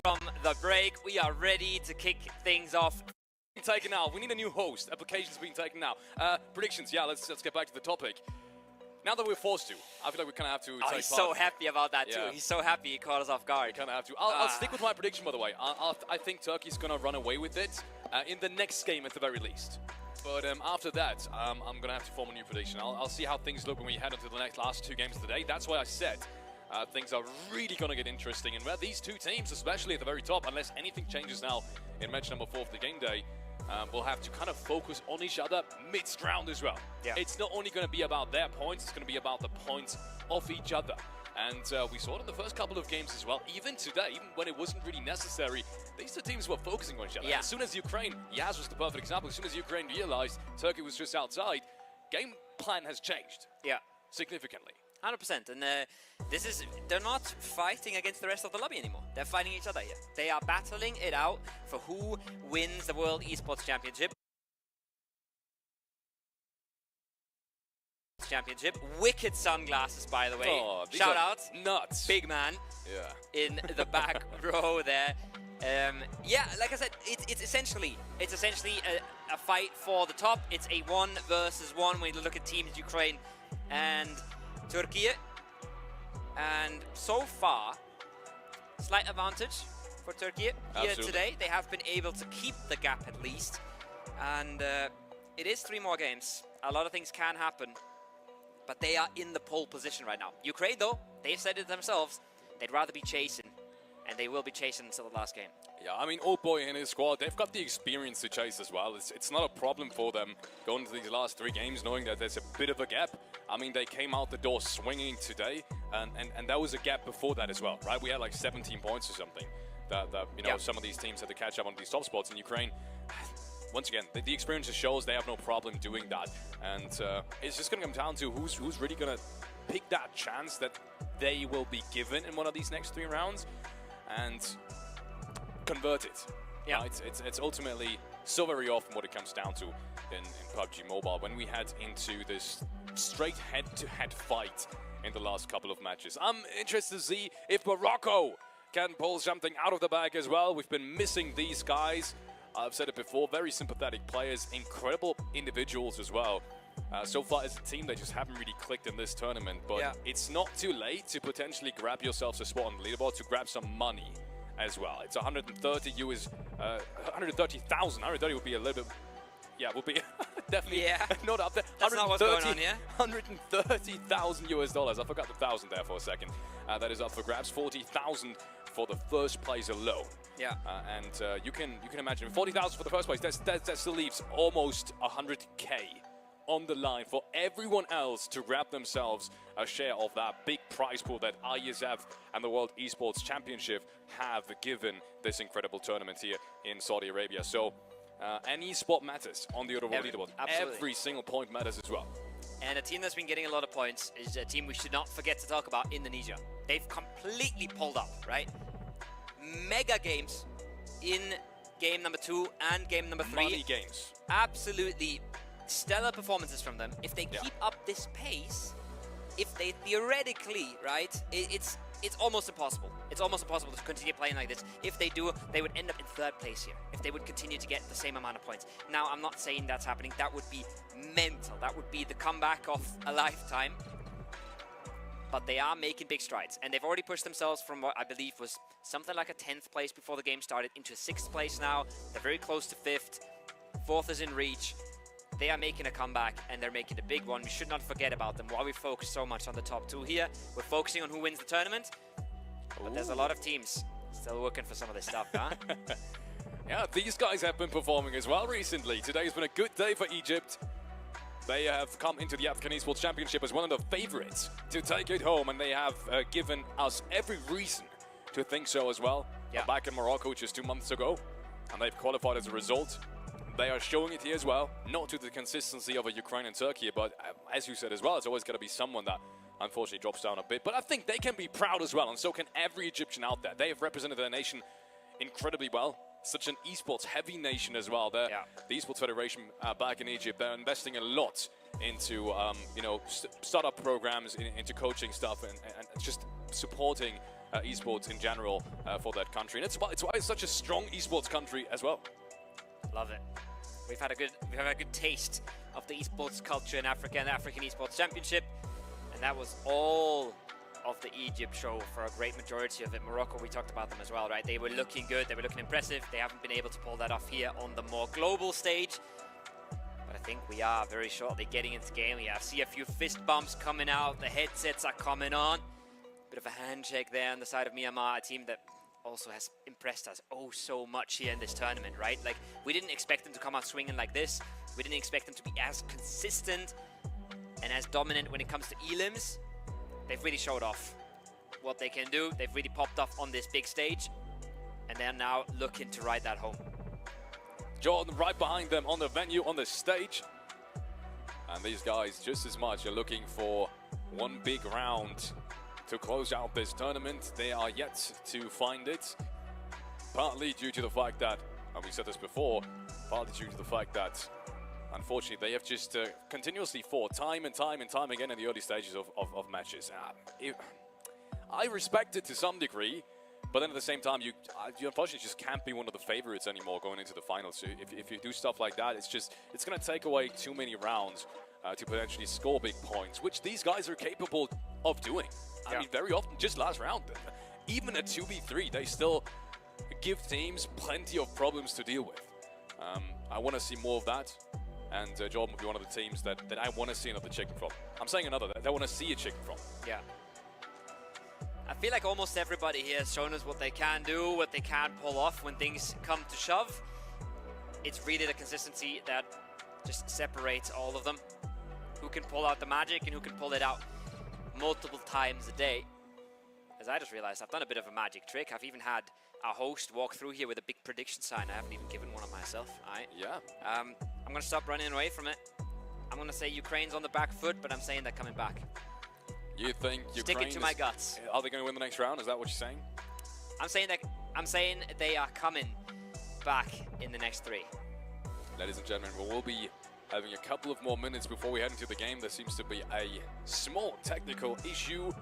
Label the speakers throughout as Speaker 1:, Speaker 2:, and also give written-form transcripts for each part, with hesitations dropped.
Speaker 1: from the break. We are ready to kick things off.
Speaker 2: Taken now. We need a new host. Applications being taken now. Predictions. Yeah, let's get back to the topic. Now that we're forced to, I feel like we kind of have to.
Speaker 1: He's so happy about that too. He's so happy he caught us off guard.
Speaker 2: Kind of have to. I'll stick with my prediction, by the way. I think Turkey's gonna run away with it in the next game at the very least. But after that, I'm gonna have to form a new prediction. I'll see how things look when we head into the last two games of the day. That's why I said things are really gonna get interesting, and where these two teams, especially at the very top, unless anything changes now in match number 4 of the game day. We'll have to kind of focus on each other mid-round as well. Yeah. It's not only going to be about their points, it's going to be about the points of each other. And we saw it in the first couple of games as well. Even today, even when it wasn't really necessary, these two teams were focusing on each other. Yeah. As soon as Ukraine, Yaz was the perfect example, as soon as Ukraine realized Turkey was just outside, game plan has changed. Yeah. Significantly.
Speaker 1: 100%, and they're not fighting against the rest of the lobby anymore. They're fighting each other here. They are battling it out for who wins the World Esports Championship. Wicked sunglasses, by the way.
Speaker 2: Oh,
Speaker 1: shout out.
Speaker 2: Nuts.
Speaker 1: Big man.
Speaker 2: Yeah.
Speaker 1: In the back row there. Yeah, like I said, it's essentially a fight for the top. It's a 1 versus 1 when you look at teams Ukraine and Turkey, and so far, slight advantage for Turkey here today. They have been able to keep the gap at least, and it is 3 more games. A lot of things can happen, but they are in the pole position right now. Ukraine, though, they've said it themselves, they'd rather be chasing, and they will be chasing until the last game.
Speaker 2: Yeah, I mean, Old Boy and his squad, they've got the experience to chase as well. It's not a problem for them going into these last 3 games knowing that there's a bit of a gap. I mean, they came out the door swinging today, and that was a gap before that as well, right? We had like 17 points or something that you know, some of these teams had to catch up on these top spots. In Ukraine, once again, the experience just shows they have no problem doing that. And it's just going to come down to who's really going to pick that chance that they will be given in one of these next 3 rounds and convert it. Yeah, right? It's ultimately so very often what it comes down to in PUBG Mobile when we head into this straight head-to-head fight in the last couple of matches. I'm interested to see if Morocco can pull something out of the bag as well. We've been missing these guys. I've said it before, very sympathetic players, incredible individuals as well. So far as a team, they just haven't really clicked in this tournament, but it's not too late to potentially grab yourselves a spot on the leaderboard to grab some money as well. It's 130 US, 130,000. 130 would be a little bit, yeah, would be definitely not up there.
Speaker 1: That's not what's going on, yeah?
Speaker 2: 130,000 US dollars. I forgot the 1,000 there for a second. That is up for grabs. 40,000 for the first place alone. Yeah. And you can imagine 40,000 for the first place. That still leaves almost 100K on the line for everyone else to grab themselves a share of that big prize pool that ISF and the World Esports Championship have given this incredible tournament here in Saudi Arabia. So any spot matters on the overall leaderboard. Every single point matters as well.
Speaker 1: And a team that's been getting a lot of points is a team we should not forget to talk about, Indonesia. They've completely pulled up, right? Mega games in game number 2 and game number 3.
Speaker 2: Money games.
Speaker 1: Absolutely stellar performances from them. If they keep up this pace, if they theoretically, right, it's almost impossible. It's almost impossible to continue playing like this. If they do, they would end up in 3rd place here. If they would continue to get the same amount of points. Now, I'm not saying that's happening. That would be mental. That would be the comeback of a lifetime. But they are making big strides. And they've already pushed themselves from what I believe was something like a 10th place before the game started into 6th place now. They're very close to 5th. 4th is in reach. They are making a comeback, and they're making a big one. We should not forget about them. While we focus so much on the top 2 here, we're focusing on who wins the tournament. But there's a lot of teams still working for some of this stuff, huh?
Speaker 2: Yeah, these guys have been performing as well recently. Today's been a good day for Egypt. They have come into the African Esports Championship as one of the favorites to take it home, and they have given us every reason to think so as well. Yeah. Back in Morocco just 2 months ago, and they've qualified as a result. They are showing it here as well, not to the consistency of a Ukraine and Turkey, but as you said as well, it's always got to be someone that unfortunately drops down a bit. But I think they can be proud as well, and so can every Egyptian out there. They have represented their nation incredibly well. Such an esports heavy nation as well. The Esports Federation back in Egypt, they're investing a lot into you know, startup programs, into coaching stuff, and just supporting esports in general for that country. And it's why it's such a strong esports country as well.
Speaker 1: Love it. We've had a good taste of the esports culture in Africa and the African Esports Championship, and that was all of the Egypt show for a great majority of it. Morocco, we talked about them as well, right? They were looking good, they were looking impressive. They haven't been able to pull that off here on the more global stage. But I think we are very shortly getting into the game. I see a few fist bumps coming out, the headsets are coming on. Bit of a handshake there on the side of Miramar, a team that also has impressed us oh so much here in this tournament, right? Like, we didn't expect them to come out swinging like this. We didn't expect them to be as consistent and as dominant when it comes to elims. They've really showed off what they can do. They've really popped off on this big stage, and they're now looking to ride that home.
Speaker 2: Jordan right behind them on the venue, on the stage. And these guys just as much are looking for one big round to close out this tournament. They are yet to find it, partly due to the fact that, and we said this before, partly due to the fact that unfortunately they have just continuously fought time and time again in the early stages of matches. I respect it to some degree, but then at the same time, you unfortunately just can't be one of the favorites anymore going into the finals. So if you do stuff like that, it's going to take away too many rounds to potentially score big points, which these guys are capable of doing. I mean, very often, just last round, even a 2v3, they still give teams plenty of problems to deal with. I want to see more of that, and Jordan will be one of the teams that I want to see another chicken from. I'm saying another, that I want to see a chicken from.
Speaker 1: Yeah. I feel like almost everybody here has shown us what they can do, what they can pull off when things come to shove. It's really the consistency that just separates all of them. Who can pull out the magic and who can pull it out multiple times a day. As I just realized, I've done a bit of a magic trick. I've even had our host walk through here with a big prediction sign. I haven't even given one of myself. All right.
Speaker 2: Yeah.
Speaker 1: I'm going to stop running away from it. I'm going to say Ukraine's on the back foot, but I'm saying they're coming back.
Speaker 2: You think Ukraine
Speaker 1: Sticking to my guts.
Speaker 2: Are they going to win the next round? Is that what you're saying?
Speaker 1: I'm saying they are coming back in the next 3.
Speaker 2: Ladies and gentlemen, we'll be having a couple of more minutes before we head into the game. There seems to be a small technical issue.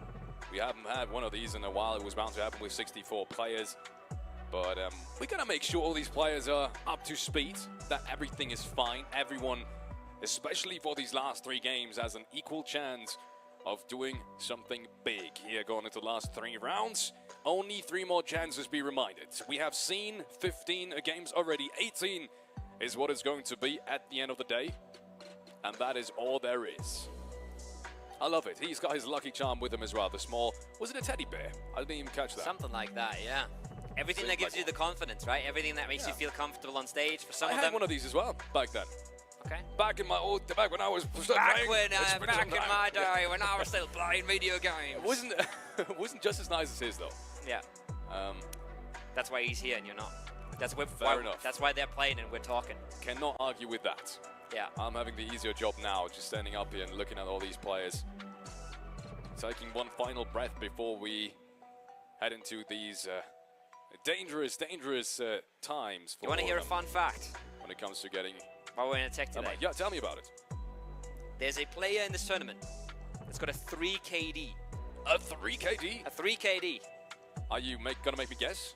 Speaker 2: We haven't had one of these in a while. It was bound to happen with 64 players. But we're going to make sure all these players are up to speed, that everything is fine. Everyone, especially for these last 3 games, has an equal chance of doing something big here going into the last 3 rounds. Only 3 more chances, be reminded. We have seen 15 games already. 18 is what it's going to be at the end of the day. And that is all there is. I love it. He's got his lucky charm with him as well. The small, was it a teddy bear? I didn't even catch that.
Speaker 1: Something like that, yeah. Everything that gives you the confidence, right? Everything that makes you feel comfortable on stage. For some of them,
Speaker 2: I had one of these as well back then.
Speaker 1: Okay.
Speaker 2: Back in my back when I was
Speaker 1: back in my day when I was still playing video games.
Speaker 2: It wasn't just as nice as his though.
Speaker 1: Yeah. That's why he's here and you're not.
Speaker 2: Fair enough.
Speaker 1: That's why they're playing and we're talking.
Speaker 2: Cannot argue with that.
Speaker 1: Yeah.
Speaker 2: I'm having the easier job now, just standing up here and looking at all these players. Taking one final breath before we head into these dangerous times.
Speaker 1: You want to hear a fun fact?
Speaker 2: When it comes to getting...
Speaker 1: While we're in a tech today.
Speaker 2: Yeah, tell me about it.
Speaker 1: There's a player in this tournament that's got a 3 KD.
Speaker 2: A 3 KD?
Speaker 1: A 3 KD.
Speaker 2: Are you gonna make me guess?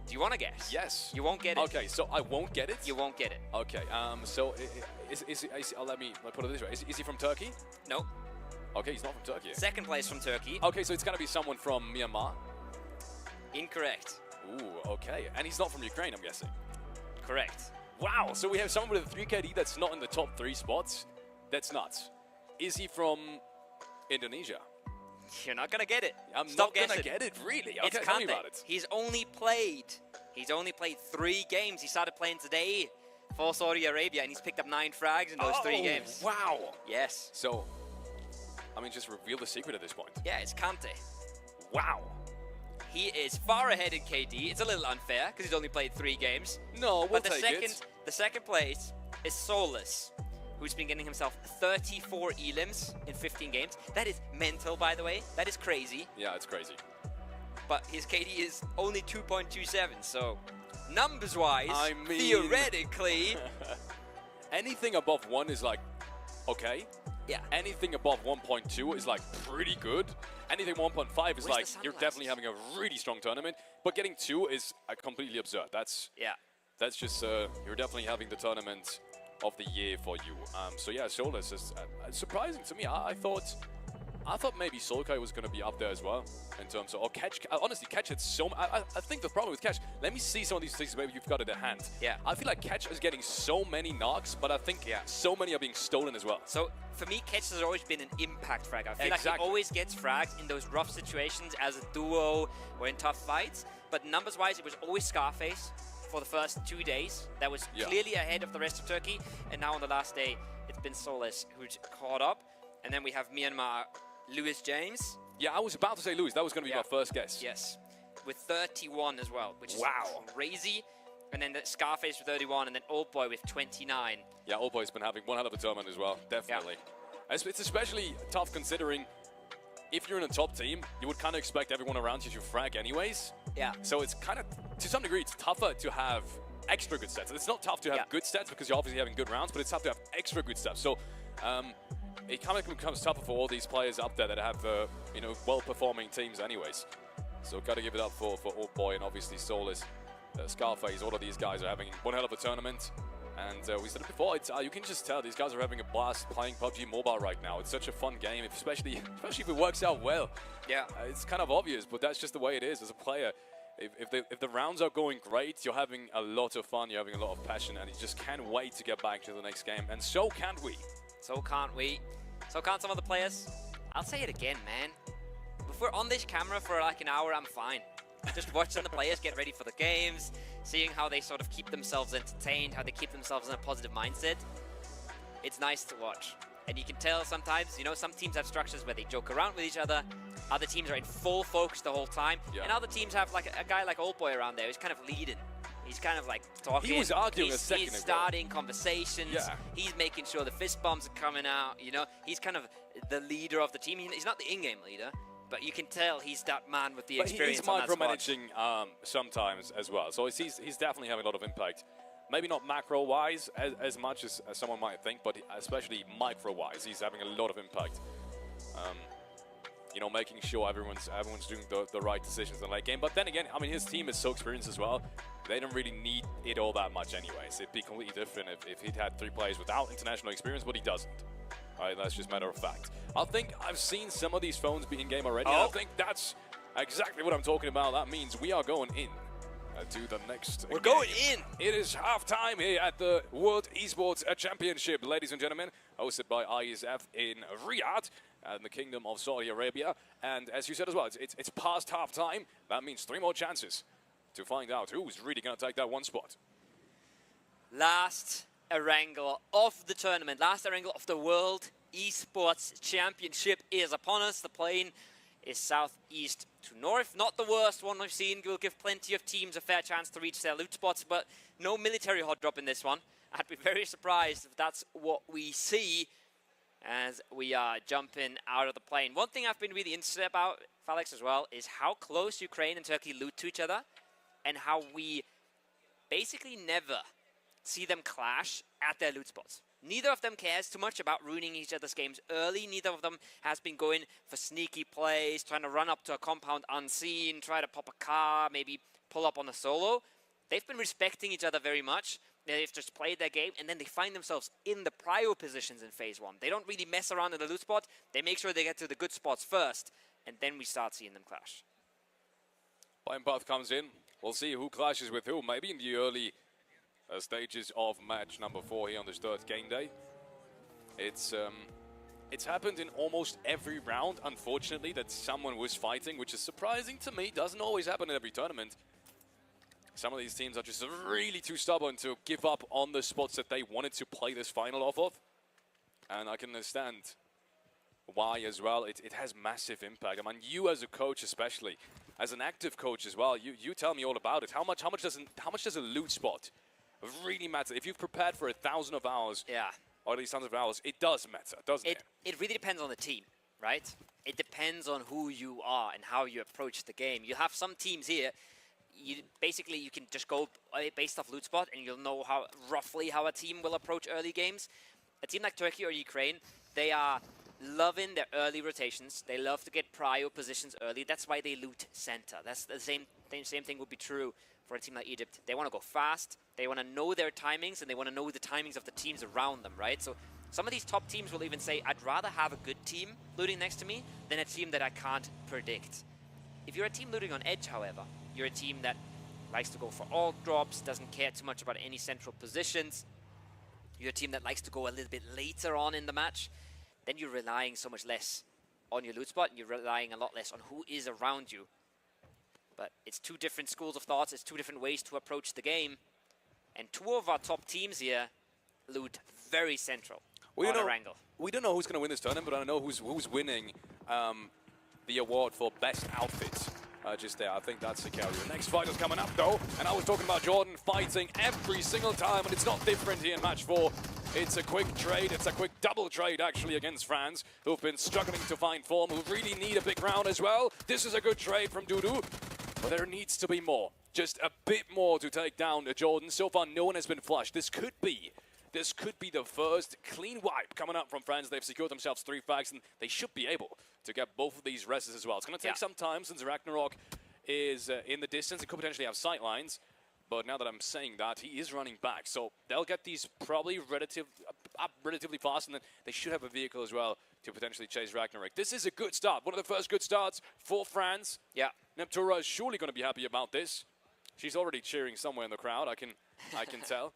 Speaker 1: Do you want to guess?
Speaker 2: Yes.
Speaker 1: You won't get it.
Speaker 2: Okay, so I won't get it?
Speaker 1: You won't get it.
Speaker 2: Okay, so let me put it this way. Is he from Turkey?
Speaker 1: Nope.
Speaker 2: Okay, he's not from Turkey.
Speaker 1: Second place from Turkey.
Speaker 2: Okay, so it's gonna be someone from Myanmar?
Speaker 1: Incorrect.
Speaker 2: Ooh, okay. And he's not from Ukraine, I'm guessing?
Speaker 1: Correct.
Speaker 2: Wow, so we have someone with a 3 KD that's not in the top 3 spots? That's nuts. Is he from Indonesia?
Speaker 1: You're not gonna get it.
Speaker 2: I'm
Speaker 1: Stop
Speaker 2: not
Speaker 1: guessing.
Speaker 2: gonna get it, really? Okay,
Speaker 1: It's
Speaker 2: tell me about it.
Speaker 1: He's only played 3 games. He started playing today for Saudi Arabia, and he's picked up 9 frags in those 3 games.
Speaker 2: Wow.
Speaker 1: Yes.
Speaker 2: So, I mean, just reveal the secret at this point.
Speaker 1: Yeah, it's Kante.
Speaker 2: Wow.
Speaker 1: He is far ahead in KD. It's a little unfair because he's only played 3 games.
Speaker 2: No, we'll take
Speaker 1: it. The second place is Solus, who's been getting himself 34 elims in 15 games. That is mental, by the way. That is crazy.
Speaker 2: Yeah, it's crazy.
Speaker 1: But his KD is only 2.27, so numbers-wise,
Speaker 2: I mean,
Speaker 1: theoretically...
Speaker 2: anything above 1 is like, okay.
Speaker 1: Yeah.
Speaker 2: Anything above 1.2 is like pretty good. anything 1.5 is
Speaker 1: Where's
Speaker 2: like
Speaker 1: the
Speaker 2: you're
Speaker 1: sunglasses?
Speaker 2: definitely having a really strong tournament. But getting 2 is completely absurd. That's just you're definitely having the tournament of the year for you. So yeah, Soulless is surprising to me. I thought maybe Solkai was going to be up there as well in terms of, or Catch. Honestly, Catch had so. I think the problem with Catch. Let me see some of these things maybe you've got it at hand.
Speaker 1: Yeah.
Speaker 2: I feel like Catch is getting so many knocks, but I think so many are being stolen as well.
Speaker 1: So for me, Catch has always been an impact frag. I feel like he
Speaker 2: Exactly.
Speaker 1: always gets fragged in those rough situations as a duo or in tough fights. But numbers-wise, it was always Scarface for the first 2 days. That was clearly ahead of the rest of Turkey. And now on the last day, it's been Soulless who's caught up. And then we have Myanmar, Lewis James.
Speaker 2: Yeah, I was about to say Lewis. That was going to be my first guess.
Speaker 1: Yes, with 31 as well, which is crazy. And then the Scarface with 31, and then Old Boy with 29.
Speaker 2: Yeah, Old Boy's been having one hell of a tournament as well, definitely. Yeah. It's especially tough considering if you're in a top team, you would kind of expect everyone around you to frag anyways.
Speaker 1: Yeah.
Speaker 2: So it's kind of, to some degree, it's tougher to have extra good stats. It's not tough to have good stats because you're obviously having good rounds, but it's tough to have extra good stats. So it kind of becomes tougher for all these players up there that have, well-performing teams anyways. So got to give it up for Old Boy and obviously Soulless, Scarface. All of these guys are having one hell of a tournament. And we said it before, it's, you can just tell these guys are having a blast playing PUBG Mobile right now. It's such a fun game, especially if it works out well. Yeah. It's kind of obvious, but that's just the way it is as a player. If the rounds are going great, you're having a lot of fun, you're having a lot of passion, and you just can't wait to get back to the next game. And so can't we.
Speaker 1: So can't we. So can't some of the players. I'll say it again, man. If we're on this camera for like an hour, I'm fine. Just watching the players get ready for the games, seeing how they sort of keep themselves entertained, how they keep themselves in a positive mindset. It's nice to watch. And you can tell sometimes, some teams have structures where they joke around with each other. Other teams are in full focus the whole time. Yeah. And other teams have like a guy like Old Boy around there who's kind of leading. He's kind of like talking.
Speaker 2: He was arguing a second ago.
Speaker 1: He's starting conversations. Yeah. He's making sure the fist bumps are coming out. He's kind of the leader of the team. He's not the in-game leader. But you can tell he's that man with the experience.
Speaker 2: He's micromanaging sometimes as well. So he's definitely having a lot of impact. Maybe not macro-wise as much as someone might think, but especially micro-wise, he's having a lot of impact. Making sure everyone's doing the right decisions in the late game. But then again, his team is so experienced as well. They don't really need it all that much anyways. It'd be completely different if he'd had 3 players without international experience, but he doesn't. Right, that's just a matter of fact. I think I've seen some of these phones be in-game already. I think that's exactly what I'm talking about. That means we are going in to the next
Speaker 1: We're going in!
Speaker 2: It is halftime here at the World Esports Championship, ladies and gentlemen, hosted by ISF in Riyadh, in the Kingdom of Saudi Arabia. And as you said as well, it's past halftime. That means 3 more chances to find out who's really going to take that one spot.
Speaker 1: Last Erangel of the tournament, last Erangel of the World Esports Championship is upon us. The plane is southeast to north. Not the worst one we've seen. Will give plenty of teams a fair chance to reach their loot spots, but no military hot drop in this one. I'd be very surprised if that's what we see as we are jumping out of the plane. One thing I've been really interested about, Alex, as well, is how close Ukraine and Turkey loot to each other and how we basically never see them clash at their loot spots. Neither of them cares too much about ruining each other's games early. Neither of them has been going for sneaky plays, trying to run up to a compound unseen, try to pop a car, maybe pull up on a solo. They've been respecting each other very much. They've just played their game, and then they find themselves in the prio positions in Phase 1. They don't really mess around in the loot spot. They make sure they get to the good spots first, and then we start seeing them clash.
Speaker 2: Blind Path comes in. We'll see who clashes with who. Maybe in the early stages of match number 4 here on this 3rd game day. It's happened in almost every round, unfortunately, that someone was fighting, which is surprising to me. Doesn't always happen in every tournament. Some of these teams are just really too stubborn to give up on the spots that they wanted to play this final off of. And I can understand why as well. It has massive impact. You as a coach especially, as an active coach as well, you tell me all about it. How much does a loot spot really matter? If you've prepared for 1,000 of hours, or at least hundreds of hours, it does matter, doesn't it?
Speaker 1: It really depends on the team, right? It depends on who you are and how you approach the game. You have some teams here, you can just go based off loot spot and you'll know roughly how a team will approach early games. A team like Turkey or Ukraine, they are loving their early rotations. They love to get prio positions early. That's why they loot center. That's the same thing would be true for a team like Egypt. They want to go fast. They want to know their timings, and they want to know the timings of the teams around them, right? So some of these top teams will even say, I'd rather have a good team looting next to me than a team that I can't predict. If you're a team looting on edge, however, you're a team that likes to go for all drops, doesn't care too much about any central positions. You're a team that likes to go a little bit later on in the match. Then you're relying so much less on your loot spot. You're relying a lot less on who is around you. But it's two different schools of thoughts. It's two different ways to approach the game. And two of our top teams here loot very central on Erangel.
Speaker 2: We don't know who's going to win this tournament, but I know who's winning the award for best outfits. Just there, I think that's the carry. The next fight is coming up, though, and I was talking about Jordan fighting every single time, and it's not different here in match 4. It's a quick trade, it's a quick double trade, actually, against France, who've been struggling to find form, who really need a big round as well. This is a good trade from Dudu, but there needs to be more. Just a bit more to take down Jordan. So far, no one has been flushed. This could be the first clean wipe coming up from France. They've secured themselves 3 frags, and they should be able to get both of these rests as well. It's going to take some time since Ragnarok is in the distance. It could potentially have sightlines, but now that I'm saying that, he is running back. So they'll get these probably relatively fast, and then they should have a vehicle as well to potentially chase Ragnarok. This is a good start. One of the first good starts for France. Yeah. Neptura is surely going to be happy about this. She's already cheering somewhere in the crowd, I can tell.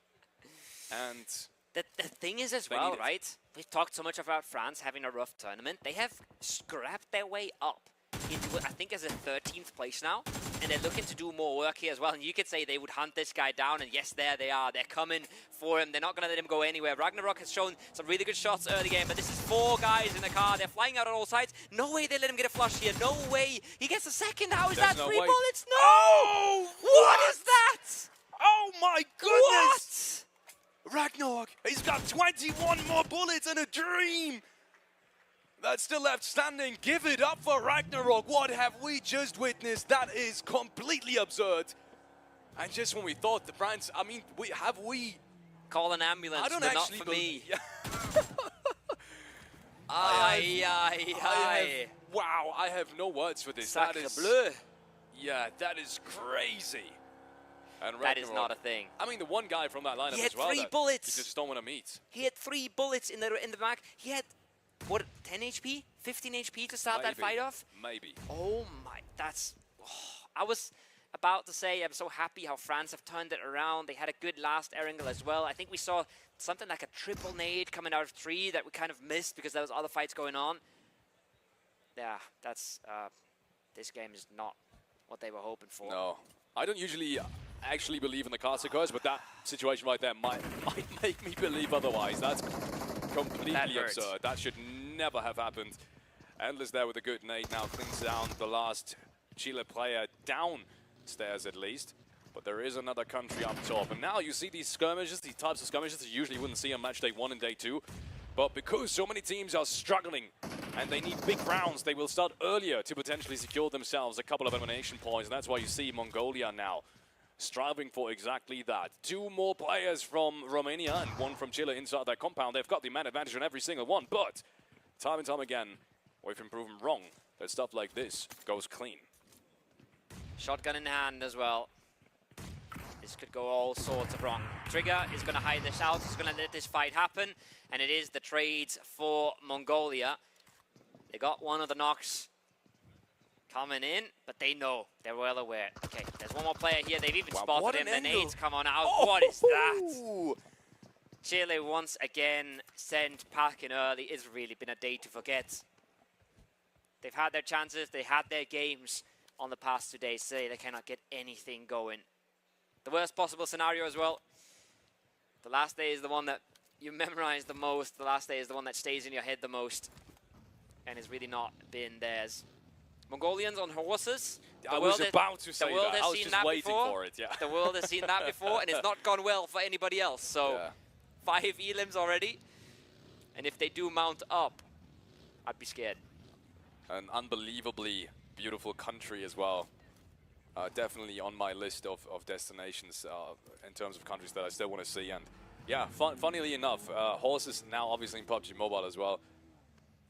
Speaker 2: And
Speaker 1: the thing is as well, right? We've talked so much about France having a rough tournament. They have scrapped their way up into, I think, as a 13th place now. And they're looking to do more work here as well. And you could say they would hunt this guy down. And yes, there they are. They're coming for him. They're not going to let him go anywhere. Ragnarok has shown some really good shots early game. But this is 4 guys in the car. They're flying out on all sides. No way they let him get a flush here. No way. He gets a second. How is that?
Speaker 2: No
Speaker 1: 3
Speaker 2: way.
Speaker 1: bullets? No!
Speaker 2: Oh!
Speaker 1: What is that?
Speaker 2: Oh my goodness!
Speaker 1: What?
Speaker 2: Ragnarok, he's got 21 more bullets and a dream that's still left standing. Give it up for Ragnarok. What have we just witnessed? That is completely absurd. And just when we thought the France, I mean, we
Speaker 1: call an ambulance,
Speaker 2: I don't
Speaker 1: but
Speaker 2: actually
Speaker 1: not for me.
Speaker 2: Wow, I have no words for this.
Speaker 1: Sacre
Speaker 2: that is
Speaker 1: bleu.
Speaker 2: Yeah, that is crazy. And
Speaker 1: that is not a thing.
Speaker 2: I mean, the one guy from that lineup
Speaker 1: he had
Speaker 2: as well.
Speaker 1: 3 bullets.
Speaker 2: You just don't want to meet.
Speaker 1: He had 3 bullets in the back. He had, what, 10 HP? 15 HP to start that fight off?
Speaker 2: Maybe.
Speaker 1: Oh my, that's... Oh, I was about to say I'm so happy how France have turned it around. They had a good last Erangel as well. I think we saw something like a triple nade coming out of 3 that we kind of missed because there was other fights going on. Yeah, that's... this game is not what they were hoping for.
Speaker 2: No. I don't usually actually believe in the Karsakos, but that situation right there might make me believe otherwise. That's completely absurd. That should never have happened. Endless there with a good nade now cleans down the last Chile player downstairs at least. But there is another country up top. And now you see these skirmishes, these types of skirmishes that you usually wouldn't see on match day 1 and day 2. But because so many teams are struggling and they need big rounds, they will start earlier to potentially secure themselves a couple of elimination points. And that's why you see Mongolia now striving for exactly that. 2 more players from Romania and 1 from Chile inside their compound. They've got the man advantage on every single one. But time and time again, we've been proven wrong that stuff like this goes clean.
Speaker 1: Shotgun in hand as well. This could go all sorts of wrong. Trigger is going to hide this out. He's going to let this fight happen. And it is the trades for Mongolia. They got one of the knocks coming in, but they know. They're well aware. Okay, there's one more player here. They've even spotted him. The nades come on out. Oh, what is that? Chile once again sent packing early. It's really been a day to forget. They've had their chances. They had their games on the past 2 days. Today they cannot get anything going. The worst possible scenario as well. The last day is the one that you memorize the most. The last day is the one that stays in your head the most. And it's really not been theirs. Mongolians on horses.
Speaker 2: I was about to say that. I was just waiting for it, yeah.
Speaker 1: The world has seen that before, and it's not gone well for anybody else. So, 5 elims already. And if they do mount up, I'd be scared.
Speaker 2: An unbelievably beautiful country as well. Definitely on my list of destinations in terms of countries that I still want to see. And yeah, funnily enough, horses now obviously in PUBG Mobile as well.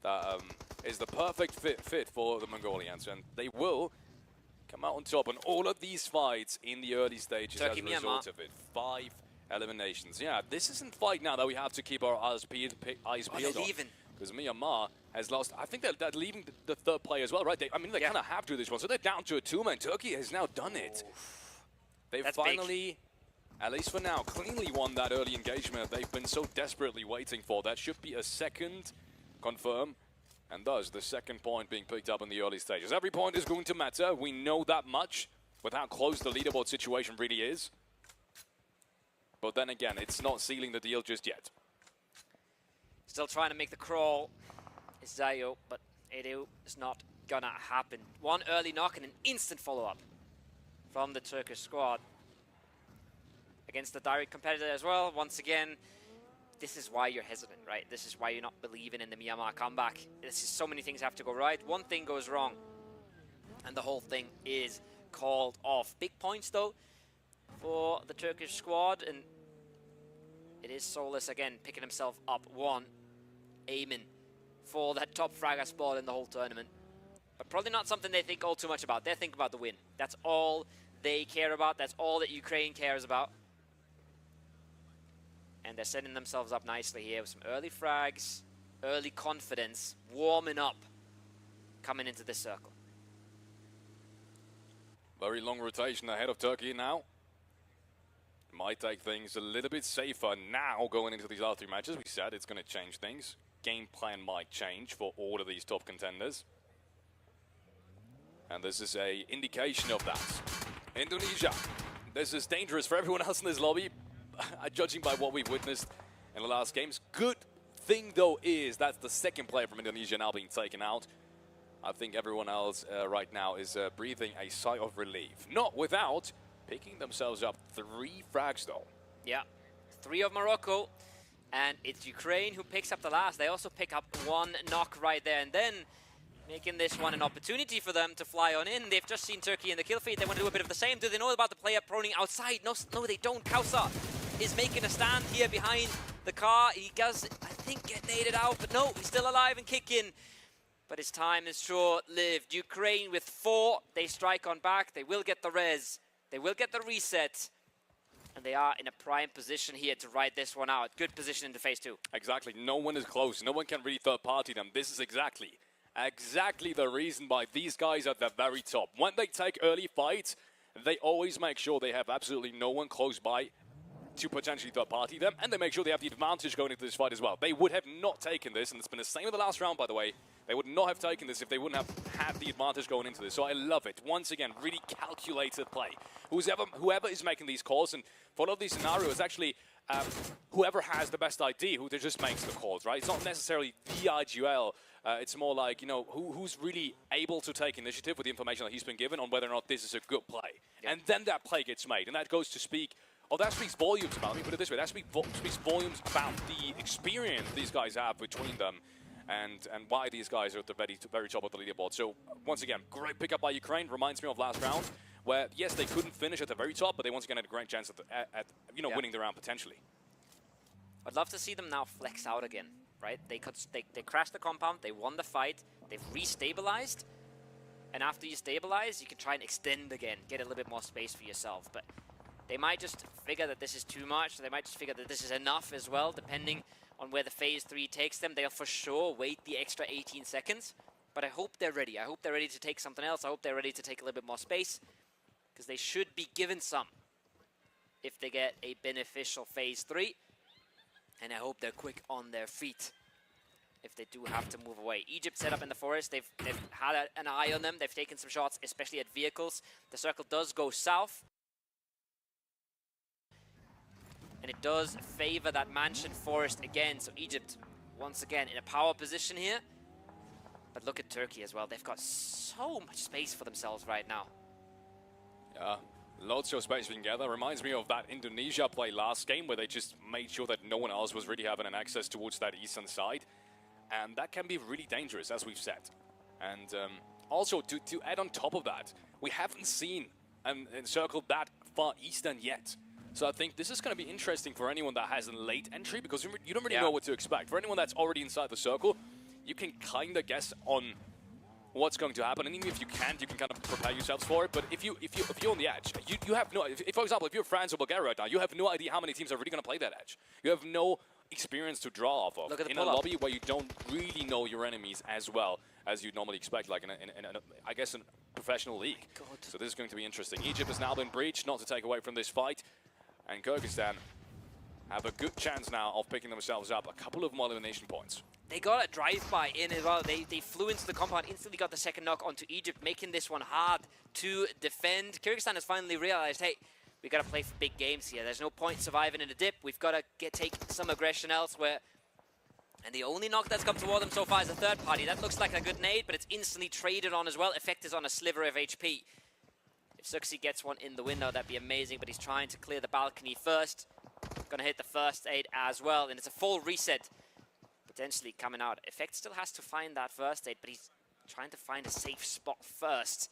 Speaker 2: that is the perfect fit for the Mongolians, and they will come out on top on all of these fights in the early stages
Speaker 1: Turkey,
Speaker 2: as a result of it. 5 eliminations. Yeah, this isn't fight now that we have to keep our eyes peeled on. Because Miramar has lost. I think they're leaving the third player as well, right? They kind of have to this one. So they're down to a 2-man. Turkey has now done it. They've finally, at least for now, cleanly won that early engagement they've been so desperately waiting for. That should be a second confirm. And thus, the second point being picked up in the early stages. Every point is going to matter. We know that much with how close the leaderboard situation really is. But then again, it's not sealing the deal just yet.
Speaker 1: Still trying to make the crawl is Zayo, but it is not gonna happen. One early knock and an instant follow-up from the Turkish squad. Against the direct competitor as well. Once again, this is why you're hesitant, right? This is why you're not believing in the Miramar comeback. This is so many things have to go right. One thing goes wrong, and the whole thing is called off. Big points, though, for the Turkish squad, and it is Solus again picking himself up one, aiming for that top fragger spot in the whole tournament. But probably not something they think all too much about. They think about the win. That's all they care about. That's all that Ukraine cares about. And they're setting themselves up nicely here with some early frags, early confidence, warming up, coming into this circle.
Speaker 2: Very long rotation ahead of Turkey now. Might take things a little bit safer now going into these last 3 matches. We said it's going to change things. Game plan might change for all of these top contenders. And this is an indication of that. Indonesia. This is dangerous for everyone else in this lobby. Judging by what we've witnessed in the last games. Good thing, though, is that's the second player from Indonesia now being taken out. I think everyone else right now is breathing a sigh of relief. Not without picking themselves up 3 frags, though.
Speaker 1: Yeah, 3 of Morocco. And it's Ukraine who picks up the last. They also pick up 1 knock right there. And then making this one an opportunity for them to fly on in. They've just seen Turkey in the kill feed. They want to do a bit of the same. Do they know about the player proning outside? No, they don't. Kausa is making a stand here behind the car. He does, I think, get naded out, but no, he's still alive and kicking. But his time is short-lived. Ukraine with 4, they strike on back. They will get the res. They will get the reset. And they are in a prime position here to ride this one out. Good position into phase 2.
Speaker 2: Exactly. No one is close. No one can really third-party them. This is exactly the reason why these guys are at the very top. When they take early fights, they always make sure they have absolutely no one close by to potentially third-party them, and they make sure they have the advantage going into this fight as well. They would have not taken this, and it's been the same in the last round, by the way. They would not have taken this if they wouldn't have had the advantage going into this. So I love it. Once again, really calculated play. Whoever is making these calls, and for a lot of these scenarios, actually, whoever has the best ID, who just makes the calls, right? It's not necessarily the IGL. It's more like, you know, who's really able to take initiative with the information that he's been given on whether or not this is a good play. Yep. And then that play gets made, and that goes to speak. Oh, that speaks volumes about, let me put it this way, that speaks volumes about the experience these guys have between them and why these guys are at the very top of the leaderboard. So, once again, great pickup by Ukraine. Reminds me of last round, where, yes, they couldn't finish at the very top, but they once again had a great chance at winning the round potentially.
Speaker 1: I'd love to see them now flex out again, right? They crashed the compound, they won the fight, they've restabilized, and after you stabilize, you can try and extend again, get a little bit more space for yourself. But they might just figure that this is too much. They might just figure that this is enough as well, depending on where the phase 3 takes them. They'll for sure wait the extra 18 seconds. But I hope they're ready. I hope they're ready to take something else. I hope they're ready to take a little bit more space, because they should be given some if they get a beneficial phase 3. And I hope they're quick on their feet if they do have to move away. Egypt set up in the forest. They've had an eye on them. They've taken some shots, especially at vehicles. The circle does go south. And it does favor that mansion forest again. So Egypt, once again, in a power position here. But look at Turkey as well. They've got so much space for themselves right now.
Speaker 2: Yeah, lots of space being gathered. Reminds me of that Indonesia play last game, where they just made sure that no one else was really having an access towards that eastern side. And that can be really dangerous, as we've said. And also, to add on top of that, we haven't seen an encircle that far eastern yet. So I think this is going to be interesting for anyone that has a late entry, because you don't really know what to expect. For anyone that's already inside the circle, you can kind of guess on what's going to happen, and even if you can't, you can kind of prepare yourselves for it. But if you're on the edge, you have no. If, for example, if you're France or Bulgaria right now, you have no idea how many teams are really going to play that edge. You have no experience to draw off of
Speaker 1: Look at the
Speaker 2: in a lobby where you don't really know your enemies as well as you'd normally expect, like in I guess, in a professional league. So this is going to be interesting. Egypt has now been breached, not to take away from this fight, and Kyrgyzstan have a good chance now of picking themselves up a couple of more elimination points.
Speaker 1: They got a drive-by in as well. They flew into the compound, instantly got the second knock onto Egypt, making this one hard to defend. Kyrgyzstan has finally realized, hey, we got to play for big games here. There's no point surviving in a dip. We've got to take some aggression elsewhere. And the only knock that's come toward them so far is a third party. That looks like a good nade, but it's instantly traded on as well. Effect is on a sliver of HP. If Suxi gets one in the window, that'd be amazing, but he's trying to clear the balcony first. Gonna hit the first aid as well, and it's a full reset potentially coming out. Effect still has to find that first aid, but he's trying to find a safe spot first.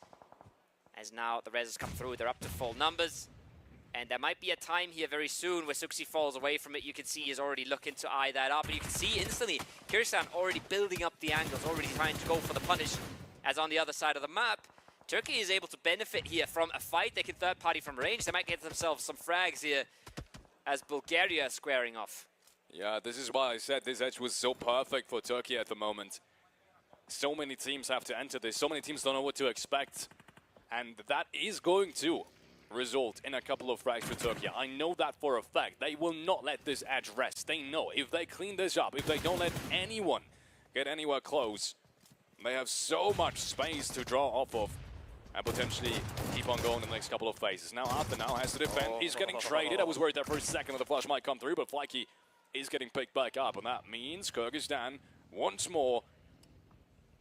Speaker 1: As now the reses come through, they're up to full numbers. And there might be a time here very soon where Suxi falls away from it. You can see he's already looking to eye that up, but you can see instantly Kyrgyzstan already building up the angles, already trying to go for the punish. As on the other side of the map, Turkey is able to benefit here from a fight. They can third party from range. They might get themselves some frags here as Bulgaria is squaring off.
Speaker 2: Yeah, this is why I said this edge was so perfect for Turkey at the moment. So many teams have to enter this. So many teams don't know what to expect. And that is going to result in a couple of frags for Turkey. I know that for a fact. They will not let this edge rest. They know if they clean this up, if they don't let anyone get anywhere close, they have so much space to draw off of and potentially keep on going in the next couple of phases. Now Arthur now has to defend. He's getting traded. I was worried there for a second that the flash might come through, but Flyke is getting picked back up, and that means Kyrgyzstan once more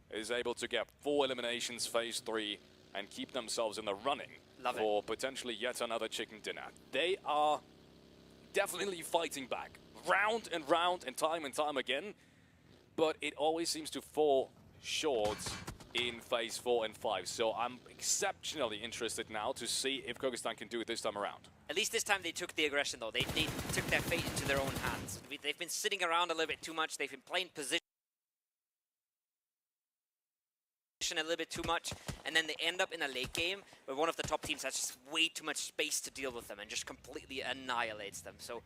Speaker 2: is able to get 4 eliminations phase 3 and keep themselves in the running for potentially yet another chicken dinner. They are definitely fighting back round and time again, but it always seems to fall short in phase 4 and 5. So I'm exceptionally interested now to see if Kyrgyzstan can do it this time around.
Speaker 1: At least this time they took the aggression, though. They took their fate into their own hands. They've been sitting around a little bit too much. They've been playing position a little bit too much, and then they end up in a late game where one of the top teams has just way too much space to deal with them and just completely annihilates them. So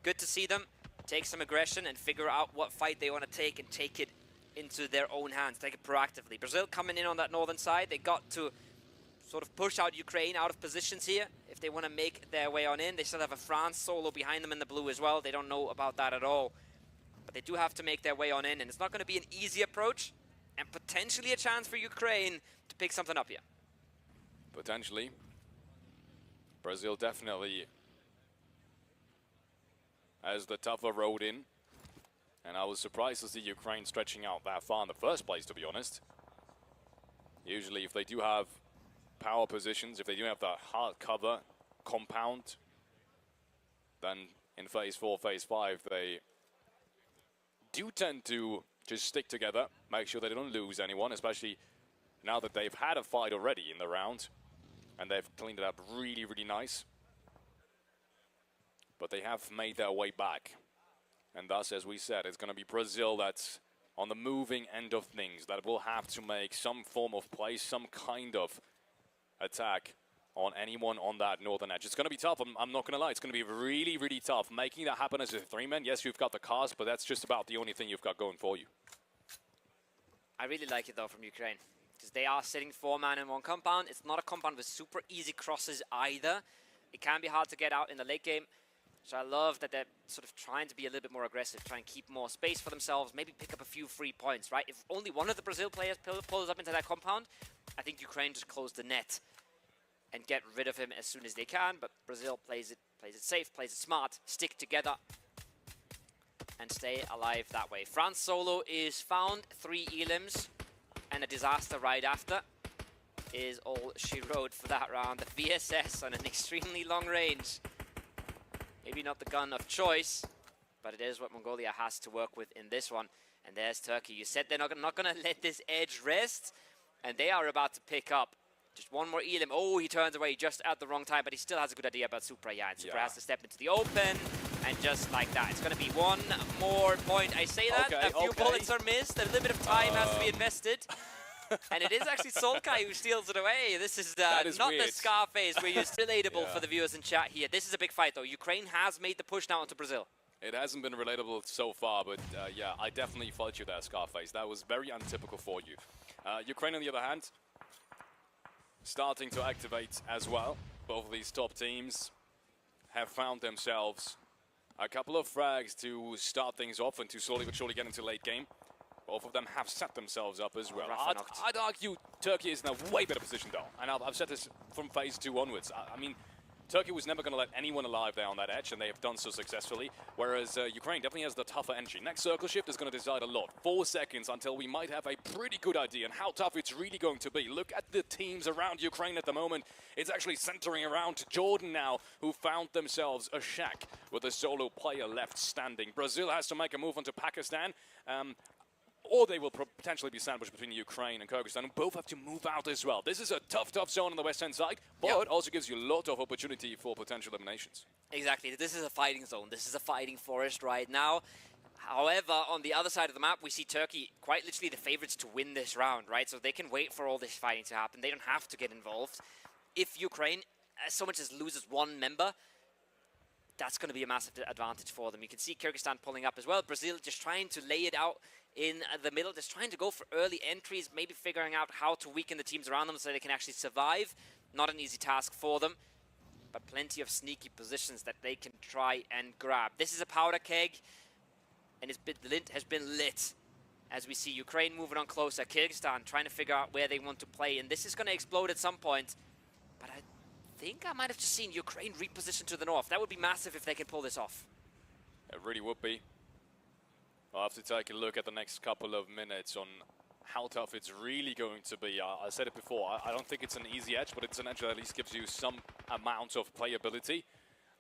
Speaker 1: good to see them take some aggression and figure out what fight they want to take and take it into their own hands, take it proactively. Brazil coming in on that northern side. They got to sort of push out Ukraine out of positions here if they want to make their way on in. They still have a France solo behind them in the blue as well. They don't know about that at all. But they do have to make their way on in, and it's not going to be an easy approach, and potentially a chance for Ukraine to pick something up here.
Speaker 2: Potentially. Brazil definitely has the tougher road in. And I was surprised to see Ukraine stretching out that far in the first place, to be honest. Usually if they do have power positions, if they do have that hard cover compound, then in phase 4, phase 5, they do tend to just stick together, make sure they don't lose anyone, especially now that they've had a fight already in the round, and they've cleaned it up really, really nice. But they have made their way back. And thus, as we said, it's going to be Brazil that's on the moving end of things, that will have to make some form of play, some kind of attack on anyone on that northern edge. It's going to be tough, I'm not going to lie. It's going to be really, really tough. Making that happen as a 3-man, yes, you've got the cast, but that's just about the only thing you've got going for you.
Speaker 1: I really like it, though, from Ukraine, because they are sitting 4-man in one compound. It's not a compound with super easy crosses either. It can be hard to get out in the late game. So I love that they're sort of trying to be a little bit more aggressive, try and keep more space for themselves, maybe pick up a few free points, right? If only one of the Brazil players pulls up into that compound, I think Ukraine just close the net and get rid of him as soon as they can. But Brazil plays it safe, plays it smart, stick together and stay alive that way. France solo is found, 3 elims and a disaster right after is all she wrote for that round. The VSS on an extremely long range. Maybe not the gun of choice, but it is what Mongolia has to work with in this one. And there's Turkey. You said they're not going to let this edge rest, and they are about to pick up Just one more Elim. Oh, he turns away just at the wrong time, but he still has a good idea about Supra. Yeah, and Supra has to step into the open, and just like that, it's going to be one more point. I say that, a few bullets are missed, a little bit of time has to be invested. And it is actually Solkai who steals it away. This is not weird. The Scarface where it's relatable for the viewers in chat here. This is a big fight, though. Ukraine has made the push now into Brazil.
Speaker 2: It hasn't been relatable so far, but yeah, I definitely fault you there, Scarface. That was very untypical for you. Ukraine, on the other hand, starting to activate as well. Both of these top teams have found themselves a couple of frags to start things off and to slowly but surely get into late game. Both of them have set themselves up as well. I'd argue Turkey is in a way better position, though. And I've said this from phase 2 onwards. I mean, Turkey was never going to let anyone alive there on that edge, and they have done so successfully, whereas Ukraine definitely has the tougher entry. Next circle shift is going to decide a lot. 4 seconds until we might have a pretty good idea on how tough it's really going to be. Look at the teams around Ukraine at the moment. It's actually centering around Jordan now, who found themselves a shack with a solo player left standing. Brazil has to make a move onto Pakistan. Or they will potentially be sandwiched between Ukraine and Kyrgyzstan, and both have to move out as well. This is a tough zone on the west-hand side, but it also gives you a lot of opportunity for potential eliminations.
Speaker 1: Exactly. This is a fighting zone. This is a fighting forest right now. However, on the other side of the map, we see Turkey quite literally the favorites to win this round, right? So they can wait for all this fighting to happen. They don't have to get involved. If Ukraine so much as loses one member, that's going to be a massive advantage for them. You can see Kyrgyzstan pulling up as well. Brazil just trying to lay it out in the middle, just trying to go for early entries, maybe figuring out how to weaken the teams around them so they can actually survive. Not an easy task for them, but plenty of sneaky positions that they can try and grab. This is a powder keg, and the lint has been lit. As we see Ukraine moving on closer, Kyrgyzstan trying to figure out where they want to play, and this is going to explode at some point. But I think I might have just seen Ukraine reposition to the north. That would be massive if they can pull this off.
Speaker 2: It really would be. I'll have to take a look at the next couple of minutes on how tough it's really going to be. I said it before, I don't think it's an easy edge, but it's an edge that at least gives you some amount of playability.